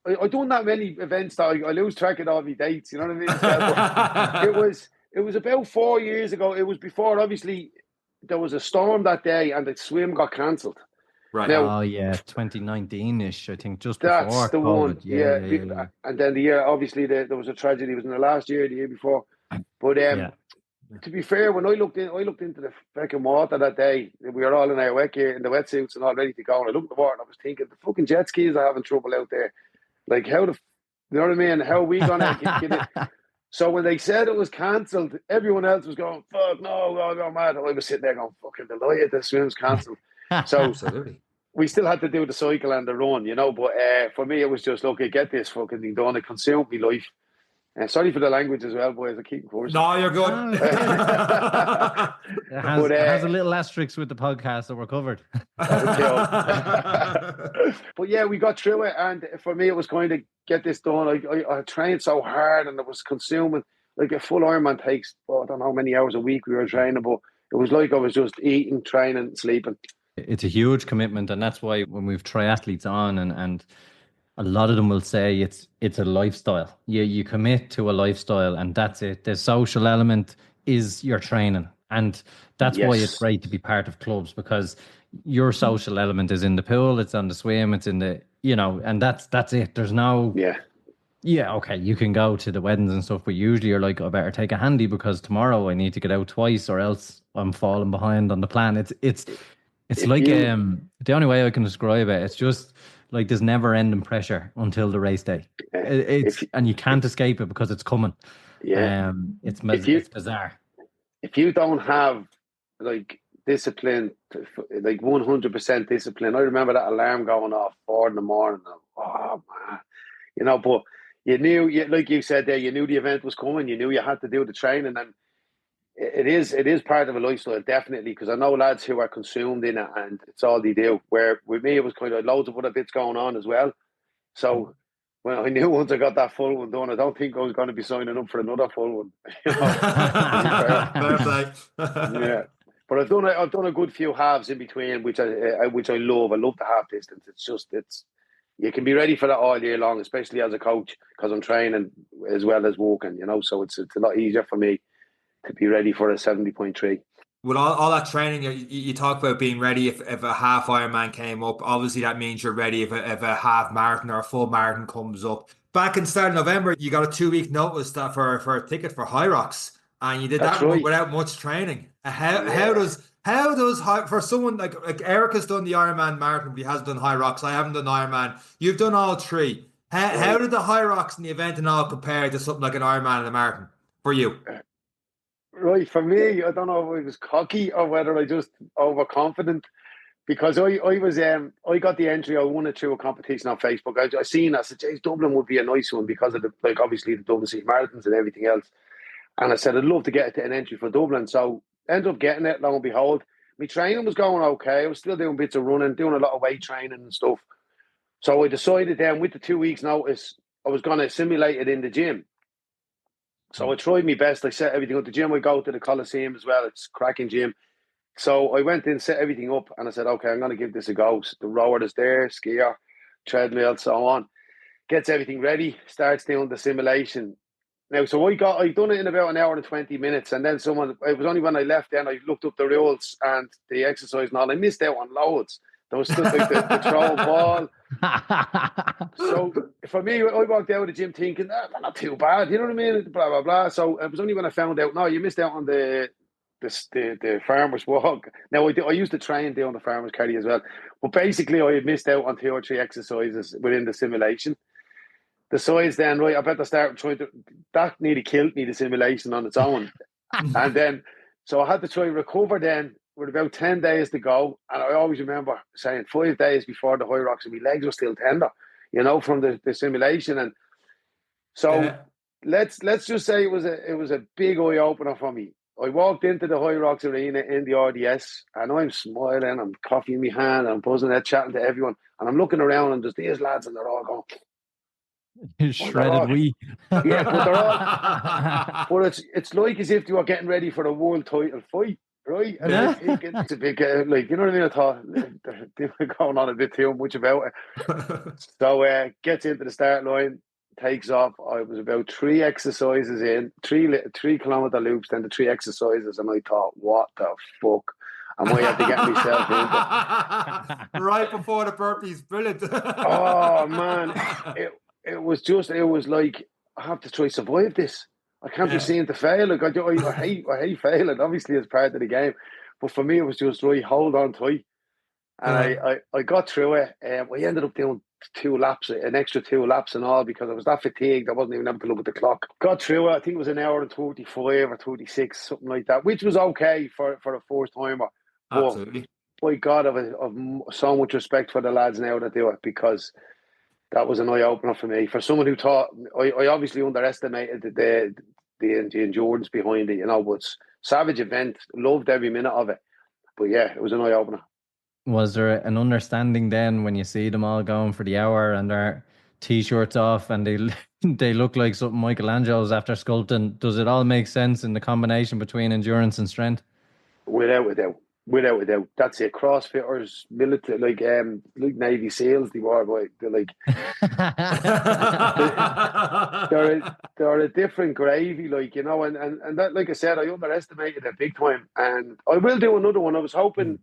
I done that many events that I lose track of all my dates. You know what I mean? It was about 4 years ago. It was before, obviously, there was a storm that day and the swim got cancelled. Right. Now, 2019-ish, I think, just that's before the COVID. one. Yeah. And then the year, obviously, there was a tragedy. It was in the last year, the year before. But to be fair, when I looked into the fucking water that day, we were all in our wet gear, in the wetsuits and all ready to go. And I looked at the water and I was thinking, the fucking jet skis are having trouble out there. Like, you know what I mean? How are we going to get it? So when they said it was cancelled, everyone else was going, fuck no, I'll go mad. I was sitting there going, fucking delighted the swim's cancelled. So absolutely. We still had to do the cycle and the run, you know, but for me, it was just, look, get this fucking thing done. It consumed my life. Sorry for the language as well, boys. I keep cursing. No, you're good. It has a little asterisk with the podcast, so we're covered. But yeah, we got through it, and for me, it was kind of get this done. I trained so hard, and it was consuming. Like a full Ironman takes, I don't know how many hours a week we were training, but it was like I was just eating, training, sleeping. It's a huge commitment, and that's why when we've triathletes on, and a lot of them will say it's a lifestyle. You commit to a lifestyle, and that's it. The social element is your training, and that's why it's great to be part of clubs, because your social element is in the pool, it's on the swim, it's in the, you know, and that's it. There's no okay, you can go to the weddings and stuff, but usually you're like, I better take a handy because tomorrow I need to get out twice or else I'm falling behind on the plan. It's like the only way I can describe it, it's just like there's never ending pressure until the race day. And you can't escape it because it's coming. It's bizarre. If you don't have like discipline, like 100% discipline, I remember that alarm going off 4 a.m. Oh man, you know, but you knew, like you said there, you knew the event was coming. You knew you had to do the training, and it is part of a lifestyle, definitely, because I know lads who are consumed in it and it's all they do. Where with me, it was kind of loads of other bits going on as well. So when I knew once I got that full one done, I don't think I was going to be signing up for another full one. You know? Yeah, but I've done a good few halves in between, which I love. I love the half distance. It's you can be ready for that all year long, especially as a coach, because I'm training as well as walking. You know, so it's a lot easier for me to be ready for a 70.3. With all that training, you talk about being ready if a half Ironman came up. Obviously, that means you're ready if a half marathon or a full marathon comes up. Back in start of November, you got a 2-week notice that for a ticket for Hyrox, and you did that without much training. How does for someone like Eric has done the Ironman marathon, but he hasn't done Hyrox. I haven't done Ironman. You've done all three. How did the Hyrox and the event and all compare to something like an Ironman and a marathon for you? Right, for me, I don't know if I was cocky or whether I just overconfident, because I got the entry. I won it through a competition on Facebook. I seen that. I said, "Geez, Dublin would be a nice one because of obviously the Dublin City Marathons and everything else." And I said, "I'd love to get an entry for Dublin." So ended up getting it. Lo and behold, My training was going okay. I was still doing bits of running, doing a lot of weight training and stuff. So I decided then with the 2 weeks notice, I was going to simulate it in the gym. So I tried my best. I set everything up. The gym I go to, the Coliseum as well. It's a cracking gym. So I went in, set everything up, and I said, okay, I'm going to give this a go. So the rower is there, skier, treadmill, so on. Gets everything ready, starts doing the simulation. Now, so I'd done it in about an hour and 20 minutes. And then it was only when I left then, I looked up the rules and the exercise and all. I missed out on loads. There was stuff like the throw ball. So for me, I walked out of the gym thinking, not too bad. You know what I mean? Blah, blah, blah. So it was only when I found out, no, you missed out on the farmer's walk. Now, I used to train doing the farmer's carry as well. But basically, I had missed out on 2 or 3 exercises within the simulation. The size then, right, I better start trying to, that nearly killed me, the simulation on its own. And then, so I had to try and recover then with about 10 days to go. And I always remember saying 5 days before the Hyrox, and my legs were still tender, from the simulation. And so let's just say it was a big eye opener for me. I walked into the Hyrox arena in the RDS, and I'm smiling, I'm coffee in my hand, I'm buzzing there, chatting to everyone, and I'm looking around, and there's these lads, and they're all going, shredded wee. Yeah, but they're all. But it's like as if they were getting ready for a world title fight, right? And Yeah. it's a big, you know what I mean? I thought they're going on a bit too much about it. So gets into the start line, takes off. I was about 3 exercises in, 3-kilometer loops, then the 3 exercises, and I thought, what the fuck am I have to get myself into? Right before the burpees, brilliant. Oh man, it was like, I have to try survive this. I can't be seen to fail. Like I hate failing. Obviously, it's part of the game, but for me, it was just right. Hold on tight, and I got through it. I ended up doing 2 laps, an extra 2 laps and all, because I was that fatigued. I wasn't even able to look at the clock. Got through it. I think it was an hour and 35 or 36, something like that, which was okay for a first timer. Absolutely. By God, I've so much respect for the lads now that do it, because that was an eye opener for me. For someone who thought, I obviously underestimated the endurance behind it, but it's savage event. Loved every minute of it. But yeah, it was an eye opener. Was there an understanding then when you see them all going for the hour and their t-shirts off and they look like something Michelangelo's after sculpting? Does it all make sense in the combination between endurance and strength? Without a doubt. That's it. CrossFitters, military, like Navy SEALs, they were, boy. They're like they're a different gravy, and that, like I said, I underestimated it big time. And I will do another one. I was hoping,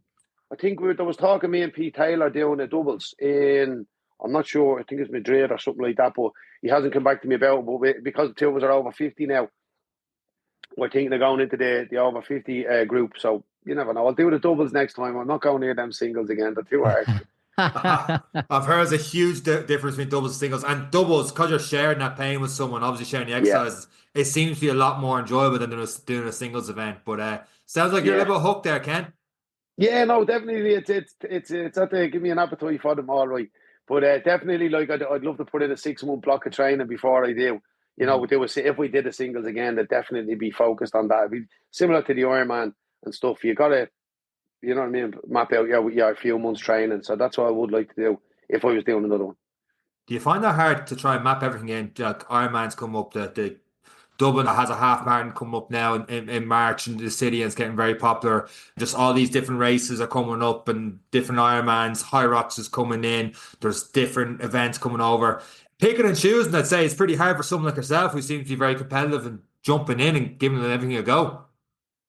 I think there was talk of me and Pete Taylor doing a doubles in, I'm not sure, I think it's Madrid or something like that, but he hasn't come back to me about it. But because the 2 of us are over 50 now, we're thinking of going into the over 50 group. So you never know. I'll do the doubles next time. I'm not going near them singles again. They're too hard. I've heard there's a huge difference between doubles and singles. And doubles, because you're sharing that pain with someone, obviously sharing the exercises, it seems to be a lot more enjoyable than doing a singles event. But sounds like you're a little bit hooked there, Ken. Yeah, no, definitely. It's at the give me an appetite for them, all right. But definitely, like I'd love to put in a 6-month block of training before I do. If we did the singles again, they'd definitely be focused on that. It'd be similar to the Ironman and stuff. You got to, you know what I mean, map out a few months training. So that's what I would like to do if I was doing another one. Do you find that hard to try and map everything in? Like Ironman's come up, the Dublin has a half marathon coming up now in March in the city, and it's getting very popular. Just all these different races are coming up and different Ironmans. Hyrox is coming in. There's different events coming over. Picking and choosing, I'd say, it's pretty hard for someone like yourself who seems to be very competitive and jumping in and giving everything a go.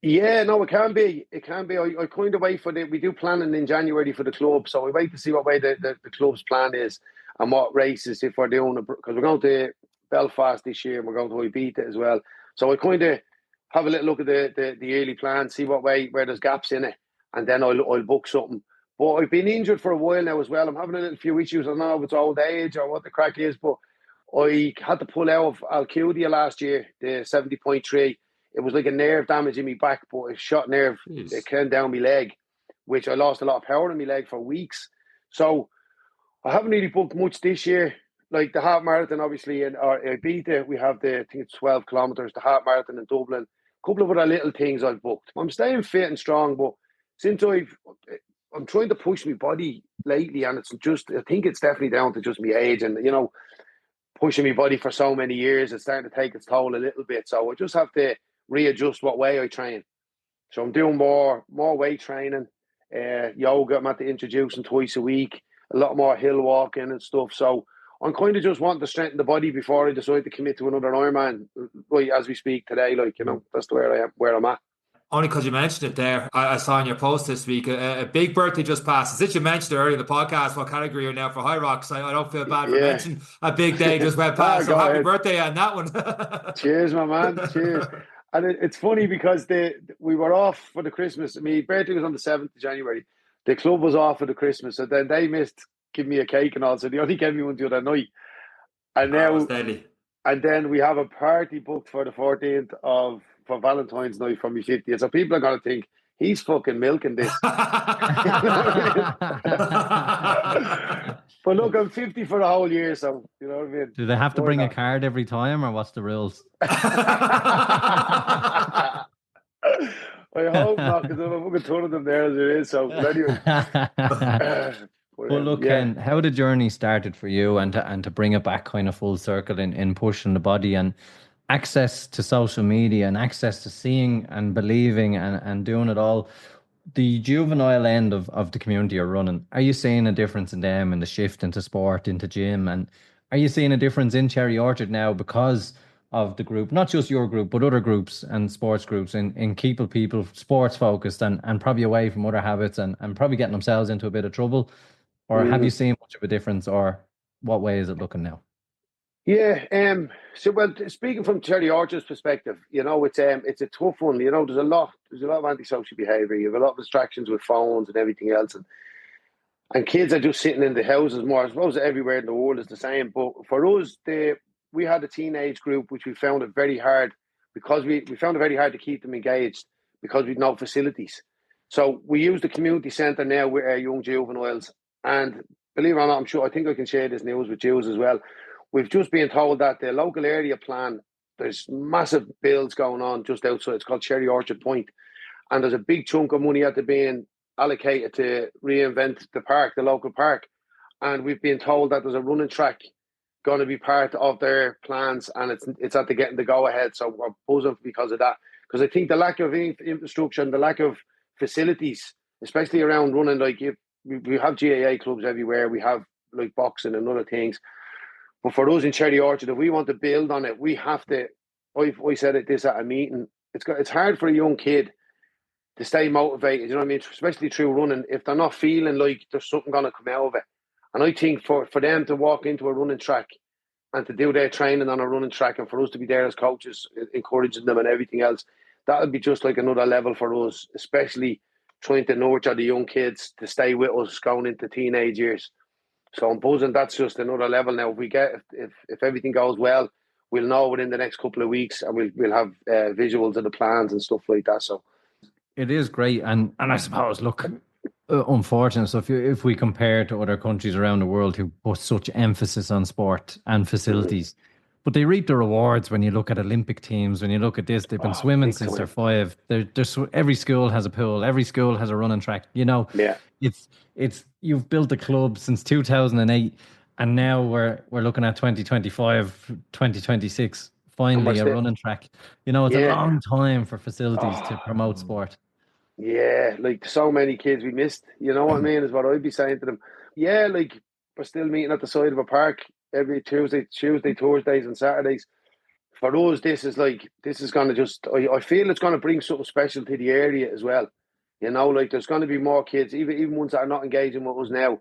Yeah, no, it can be. It can be. I kind of wait for we do planning in January for the club, so I wait to see what way the club's plan is and what races, if we're doing, because we're going to Belfast this year and we're going to Ibiza as well. So I kind of have a little look at the yearly plan, see what way, where there's gaps in it, and then I'll book something. But I've been injured for a while now as well. I'm having a little few issues. I don't know if it's old age or what the crack is, but I had to pull out of Alcudia last year, the 70.3. It was like a nerve damage in my back, but a shot nerve, it came down my leg, which I lost a lot of power in my leg for weeks. So I haven't really booked much this year. Like the half marathon, obviously, in Ibiza, we have I think it's 12 kilometres, the half marathon in Dublin. A couple of other little things I've booked. I'm staying fit and strong, but since I'm trying to push my body lately, and I think it's definitely down to just my age, and pushing my body for so many years, it's starting to take its toll a little bit. So I just have to readjust what way I train. So I'm doing more weight training, yoga. I'm at to introducing twice a week, a lot more hill walking and stuff. So I'm kind of just wanting to strengthen the body before I decide to commit to another Ironman, right as we speak today. That's where I'm at. Only because you mentioned it there, I saw in your post this week, a big birthday just passed. Since you mentioned it earlier in the podcast, what category you're now for Hyrox, I don't feel bad for mentioning a big day just went past. So happy birthday on that one. Cheers, my man. Cheers. And it's funny because we were off for the Christmas. My birthday was on the 7th of January. The club was off for the Christmas. So then they missed giving me a cake and all. So they only gave me one the other night. And now, and then we have a party booked for the 14th for Valentine's night for me 50th. So people are going to think, he's fucking milking this. But look, I'm 50 for the whole year, so you know what I mean. Do they have to bring a card every time, or what's the rules? I hope not, because I'm a ton of them there as it is. So, but anyway. Well, look, Ken, how the journey started for you, and to bring it back kind of full circle in pushing the body, and access to social media, and access to seeing and believing and doing it all. The juvenile end of the community are running. Are you seeing a difference in them, in the shift into sport, into gym? And are you seeing a difference in Cherry Orchard now because of the group, not just your group, but other groups and sports groups in keeping people sports focused and probably away from other habits and probably getting themselves into a bit of trouble? Or have you seen much of a difference, or what way is it looking now? Yeah, speaking from Cherry Orchard's perspective, it's a tough one. There's a lot of antisocial behaviour. You have a lot of distractions with phones and everything else, and kids are just sitting in the houses more. I suppose everywhere in the world is the same. But for us, we had a teenage group which we found it very hard, because we found it very hard to keep them engaged because we'd no facilities. So we use the community centre now with our young juveniles, and believe it or not, I think I can share this news with you as well. We've just been told that the local area plan, there's massive builds going on just outside. It's called Cherry Orchard Point. And there's a big chunk of money being allocated to reinvent the park, the local park. And we've been told that there's a running track going to be part of their plans, and it's at the getting the go-ahead. So we're buzzing because of that. Because I think the lack of infrastructure and the lack of facilities, especially around running, we have GAA clubs everywhere. We have like boxing and other things. But for us in Cherry Orchard, if we want to build on it, we have to. I said this at a meeting. It's hard for a young kid to stay motivated. You know what I mean? Especially through running, if they're not feeling like there's something going to come out of it. And I think for them to walk into a running track and to do their training on a running track, and for us to be there as coaches, encouraging them and everything else, that would be just like another level for us. Especially trying to nurture the young kids to stay with us going into teenage years. So I'm buzzing. That's just another level now. If everything goes well, we'll know within the next couple of weeks, and we'll have visuals of the plans and stuff like that. So it is great, and I suppose, look, unfortunate. So if we compare to other countries around the world who put such emphasis on sport and facilities, but they reap the rewards when you look at Olympic teams. When you look at this, they've been swimming since they're 5. Every school has a pool. Every school has a running track. It's you've built a club since 2008, and now we're looking at 2025, 2026. Finally, a running track. It's a long time for facilities to promote sport. Yeah, like so many kids we missed. You know what I mean? Is what I'd be saying to them. Yeah, like we're still meeting at the side of a park every Tuesday, Thursdays, and Saturdays. For us, this is going to I feel it's going to bring something special to the area as well. There's going to be more kids, even ones that are not engaging with us now,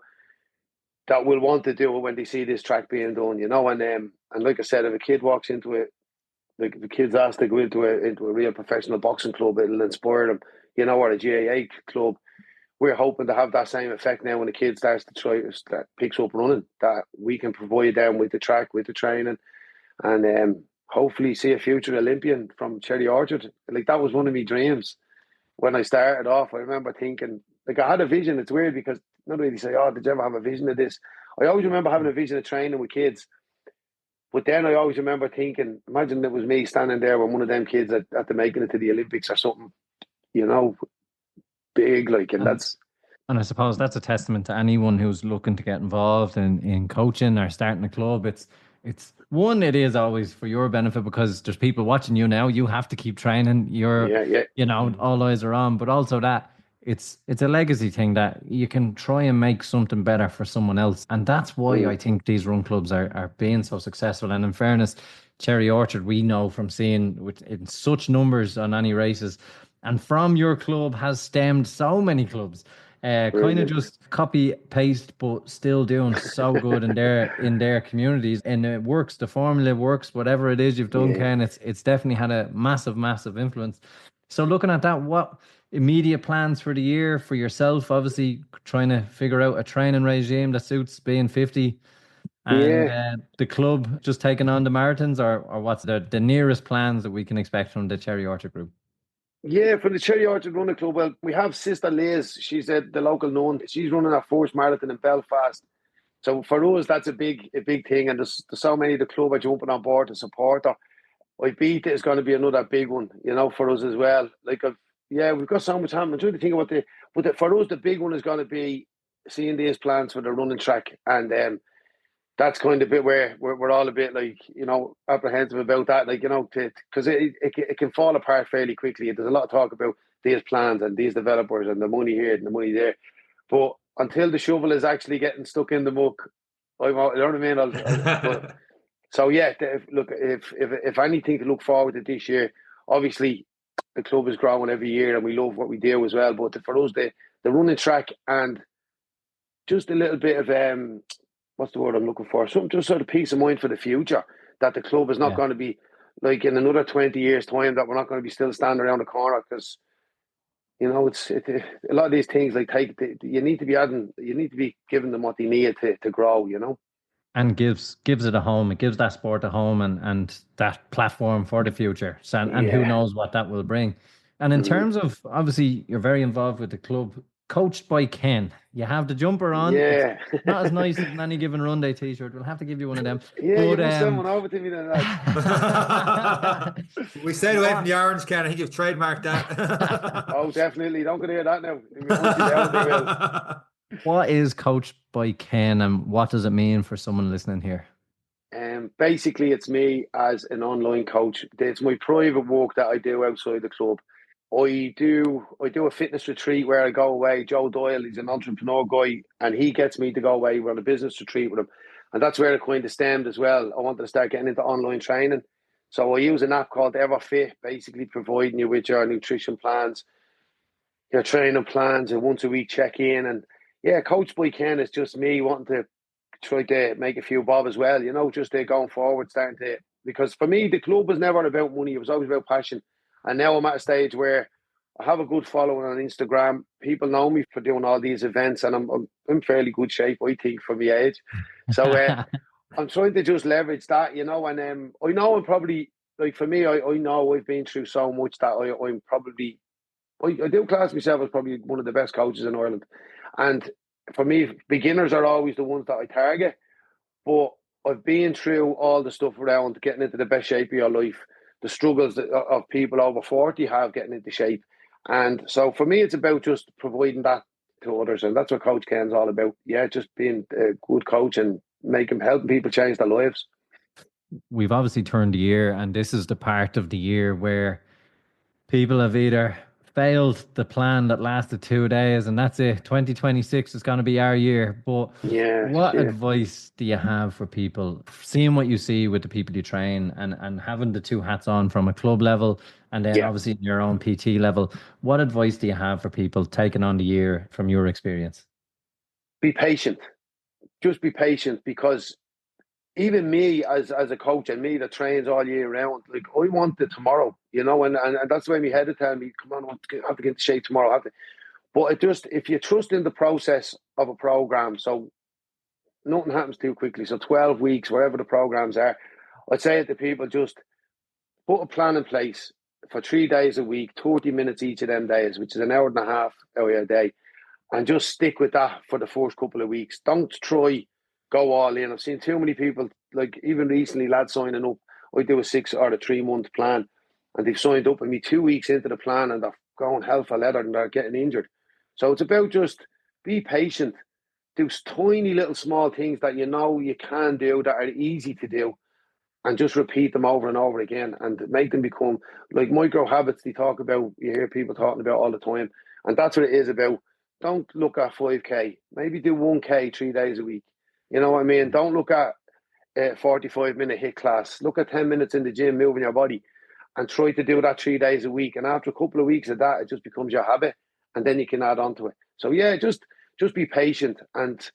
that will want to do it when they see this track being done. And like I said, if a kid walks into it, like if the kids ask to go into a real professional boxing club, it'll inspire them. Or a GAA club. We're hoping to have that same effect now when the kid starts to picks up running, that we can provide them with the track, with the training, and hopefully see a future Olympian from Cherry Orchard. Like that was one of my dreams when I started off. I remember thinking, like I had a vision. It's weird because not really say, "Oh, did you ever have a vision of this?" I always remember having a vision of training with kids. But then I always remember thinking, imagine it was me standing there when one of them kids at the making it to the Olympics or something. big, like, and And that's And I suppose that's a testament to anyone who's looking to get involved in coaching or starting a club. It's one, it is always for your benefit because there's people watching you now. You have to keep training. yeah. All eyes are on, but also that it's a legacy thing that you can try and make something better for someone else. And that's why I think these run clubs are being so successful. And in fairness, Cherry Orchard, we know from seeing in such numbers on any races, and from your club has stemmed so many clubs. Kind of just copy paste, but still doing so good in their communities, and it works. The formula works. Whatever it is you've done, Yeah. Ken, it's definitely had a massive influence. So looking at that, what immediate plans for the year for yourself? Obviously, trying to figure out a training regime that suits being 50, and Yeah. the club just taking on the marathons, or what's the nearest plans that we can expect from the Cherry Orchard group? Yeah, for the Cherry Orchard Running Club, well, we have Sister Liz. She's the local nun. She's running her first marathon in Belfast. So for us, that's a big thing. And there's so many of the club are jumping on board to support her. I beat it is going to be another big one, for us as well. Like, we've got so much happening. I'm trying to think about for us, the big one is going to be seeing these plans for the running track. And that's kind of bit where we're all a bit like, apprehensive about that, like, because it can fall apart fairly quickly. There's a lot of talk about these plans and these developers and the money here and the money there. But until the shovel is actually getting stuck in the muck, you know what I mean? But so yeah, look, if anything to look forward to this year, obviously the club is growing every year and we love what we do as well. But for us, the running track and just a little bit of what's the word I'm looking for? Something just sort of peace of mind for the future, that the club is not going to be like in another 20 years' time, that we're not going to be still standing around the corner, because it's a lot of these things like you need to be giving them what they need to grow, And gives it a home. It gives that sport a home and that platform for the future. So, and who Yeah. knows what that will bring. And in terms of, obviously, you're very involved with the club, coached by Ken. You have the jumper on. Yeah. It's not as nice as an Any Given Run Day t-shirt. We'll have to give you one of them. Yeah, you But must send one over to me then, lads. We stayed away from the orange can. I think you've trademarked that. Oh, definitely. Don't go near that now. If you hunt you down, they will. What is coached by Ken, and what does it mean for someone listening here? Basically, it's me as an online coach. It's my private work that I do outside the club. I do a fitness retreat where I go away. Joe Doyle, he's an entrepreneur guy, and he gets me to go away. We're on a business retreat with him. And that's where it kind of stemmed as well. I wanted to start getting into online training. So I use an app called EverFit, basically providing you with your nutrition plans, your training plans, and once a week check-in. And yeah, Coach by Ken is just me wanting to try to make a few bob as well, just going forward, because for me, the club was never about money. It was always about passion. And now I'm at a stage where I have a good following on Instagram. People know me for doing all these events, and I'm in fairly good shape, I think, for my age. So I'm trying to just leverage that, and I know I'm probably, like, for me, I know I've been through so much that I'm probably, I do class myself as probably one of the best coaches in Ireland. And for me, beginners are always the ones that I target. But I've been through all the stuff around getting into the best shape of your life, the struggles of people over 40 have getting into shape. And so for me, it's about just providing that to others. And that's what Coach Ken's all about. Yeah, just being a good coach and helping people change their lives. We've obviously turned the year, and this is the part of the year where people have either failed the plan that lasted 2 days, and that's it. 2026 is going to be our year. But what advice do you have for people, seeing what you see with the people you train and having the two hats on from a club level and then obviously your own PT level? What advice do you have for people taking on the year from your experience? Be patient. Just be patient, because even me as a coach and me that trains all year round, like, I want it tomorrow, and that's the way my head is telling me, come on, I have to get into shape tomorrow. But if you trust in the process of a program, so nothing happens too quickly. So 12 weeks, wherever the programs are, I'd say to people, just put a plan in place for 3 days a week, 30 minutes each of them days, which is an hour and a half a day, and just stick with that for the first couple of weeks. Don't try go all in. I've seen too many people, like even recently, lads signing up. I do a 6 or a 3 month plan, and they've signed up with me 2 weeks into the plan, and they're going hell for leather and they're getting injured. So it's about just be patient. Do tiny little small things that you know you can do that are easy to do, and just repeat them over and over again and make them become like micro habits they talk about. You hear people talking about all the time. And that's what it is about. Don't look at 5K. Maybe do 1K 3 days a week. You know what I mean? Don't look at a 45-minute HIIT class. Look at 10 minutes in the gym, moving your body, and try to do that 3 days a week. And after a couple of weeks of that, it just becomes your habit. And then you can add on to it. So yeah, just be patient and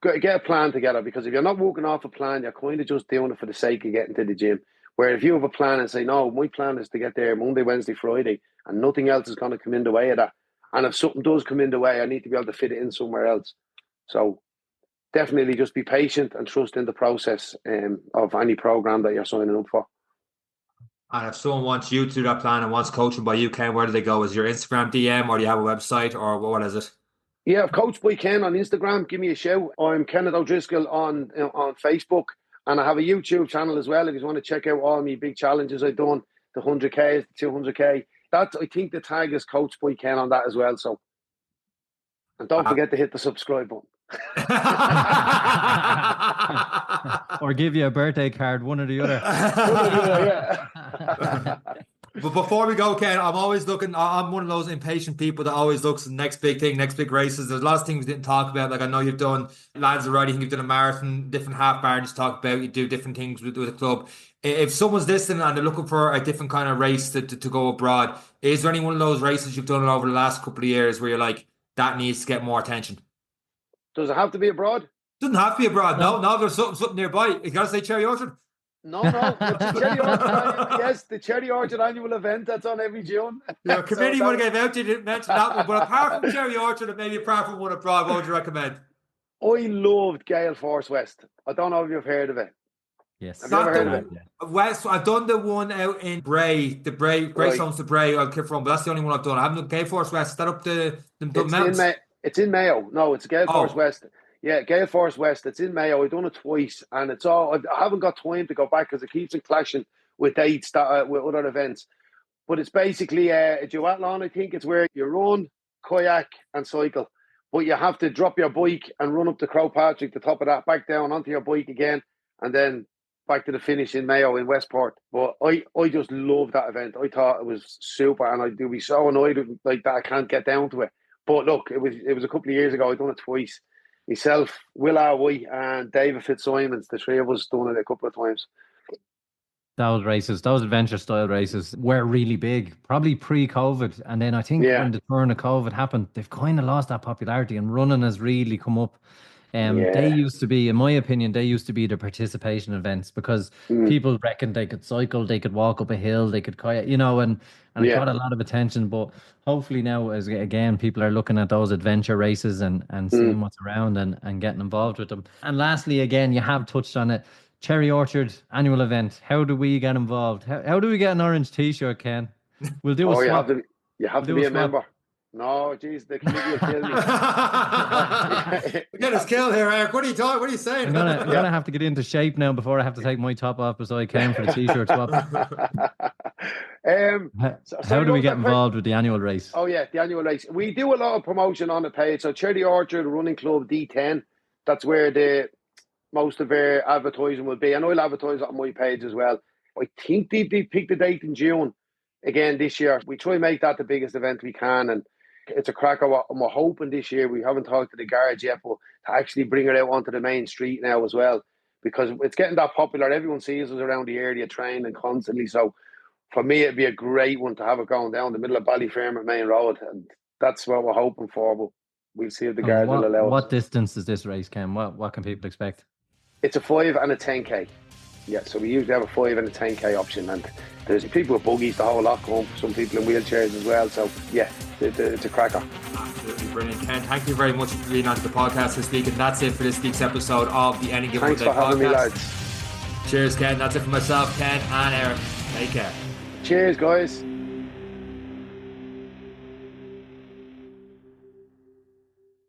get a plan together, because if you're not working off a plan, you're kind of just doing it for the sake of getting to the gym. Where if you have a plan and say, no, my plan is to get there Monday, Wednesday, Friday, and nothing else is going to come in the way of that. And if something does come in the way, I need to be able to fit it in somewhere else. So definitely just be patient and trust in the process of any program that you're signing up for. And if someone wants you to do that plan and wants coaching by you, Ken, where do they go? Is your Instagram DM, or do you have a website, or what is it? Yeah, Coach by Ken on Instagram. Give me a shout. I'm Kenneth O'Driscoll on Facebook, and I have a YouTube channel as well. If you want to check out all my big challenges I've done, the 100K, the 200K. I think the tag is Coach by Ken on that as well. So, and don't forget to hit the subscribe button. Or give you a birthday card, one or the other. Yeah. But before we go, Ken, I'm always looking. I'm one of those impatient people that always looks at the next big thing, next big races. There's lots of things we didn't talk about. Like I know you've done Lanzarote, I think you've done a marathon, different half marathons. Talk about you do different things with the club. If someone's listening and they're looking for a different kind of race to go abroad, is there any one of those races you've done over the last couple of years where you're like, that needs to get more attention? Does it have to be abroad? Doesn't have to be abroad. No, there's something nearby. You gotta say Cherry Orchard. No. The Cherry Orchard, yes, the Cherry Orchard annual event that's on every June. Your committee would have gave out to you, didn't mention that one. But apart from Cherry Orchard and maybe apart from one abroad, what would you recommend? I loved Gale Force West. I don't know if you've heard of it. Yes. Have you ever heard of it? West, I've done the one out in Bray, Greystones to Bray, I'll keep from, but that's the only one I've done. I haven't done Gale Force West. Is that up the mountains? It's in Mayo. No, it's Gale Force West. Yeah, Gale Force West. It's in Mayo. I've done it twice, and it's all. I haven't got time to go back because it keeps on clashing with dates that with other events. But it's basically a duathlon. I think it's where you run, kayak, and cycle. But you have to drop your bike and run up to Crowpatrick, the top of that, back down onto your bike again, and then back to the finish in Mayo in Westport. But I just loved that event. I thought it was super, and I'd be so annoyed with, like that I can't get down to it. But look, it was a couple of years ago. I'd done it twice. Myself, Will White, and David Fitzsimons, the three of us done it a couple of times. Those races, those adventure style races were really big, probably pre-COVID. And then I think when the turn of COVID happened, they've kind of lost that popularity, and running has really come up. They used to be, in my opinion, the participation events, because people reckoned they could cycle, they could walk up a hill, they could kayak, and it got a lot of attention. But hopefully now, as again, people are looking at those adventure races and seeing what's around and getting involved with them. And lastly, again, you have touched on it, Cherry Orchard annual event. How do we get involved? How do we get an orange t-shirt, Ken? We'll do a swap. You have to be a member. No, geez, the committee will kill me. Get us killed here, Eric. What are you talking? What are you saying? I'm gonna have to get into shape now before I have to take my top off so I can for the t-shirt swap. How do we get involved with the annual race? Oh yeah, the annual race. We do a lot of promotion on the page. So Cherry Orchard Running Club D10. That's where most of our advertising will be, and I'll advertise it on my page as well. I think they picked the date in June again this year. We try and make that the biggest event we can, and it's a cracker. And we're hoping this year, we haven't talked to the garage yet, but to actually bring it out onto the main street now as well, because it's getting that popular. Everyone sees us around the area training constantly. So for me, it'd be a great one to have it going down the middle of Ballyfermot Main Road, and that's what we're hoping for. But we'll see if the garage will allow us. What distance is this race, Ken? What can people expect? It's a 5 and a 10K. Yeah, so we usually have a 5 and a 10K option, and there's people with buggies, the whole lot going, some people in wheelchairs as well. So yeah, it's a cracker. Absolutely brilliant, Ken. Thank you very much for being on the podcast this week, and that's it for this week's episode of the Any Given Day podcast. Thanks for having me, lads. Cheers, Ken. That's it for myself, Ken, and Eric. Take care. Cheers, guys.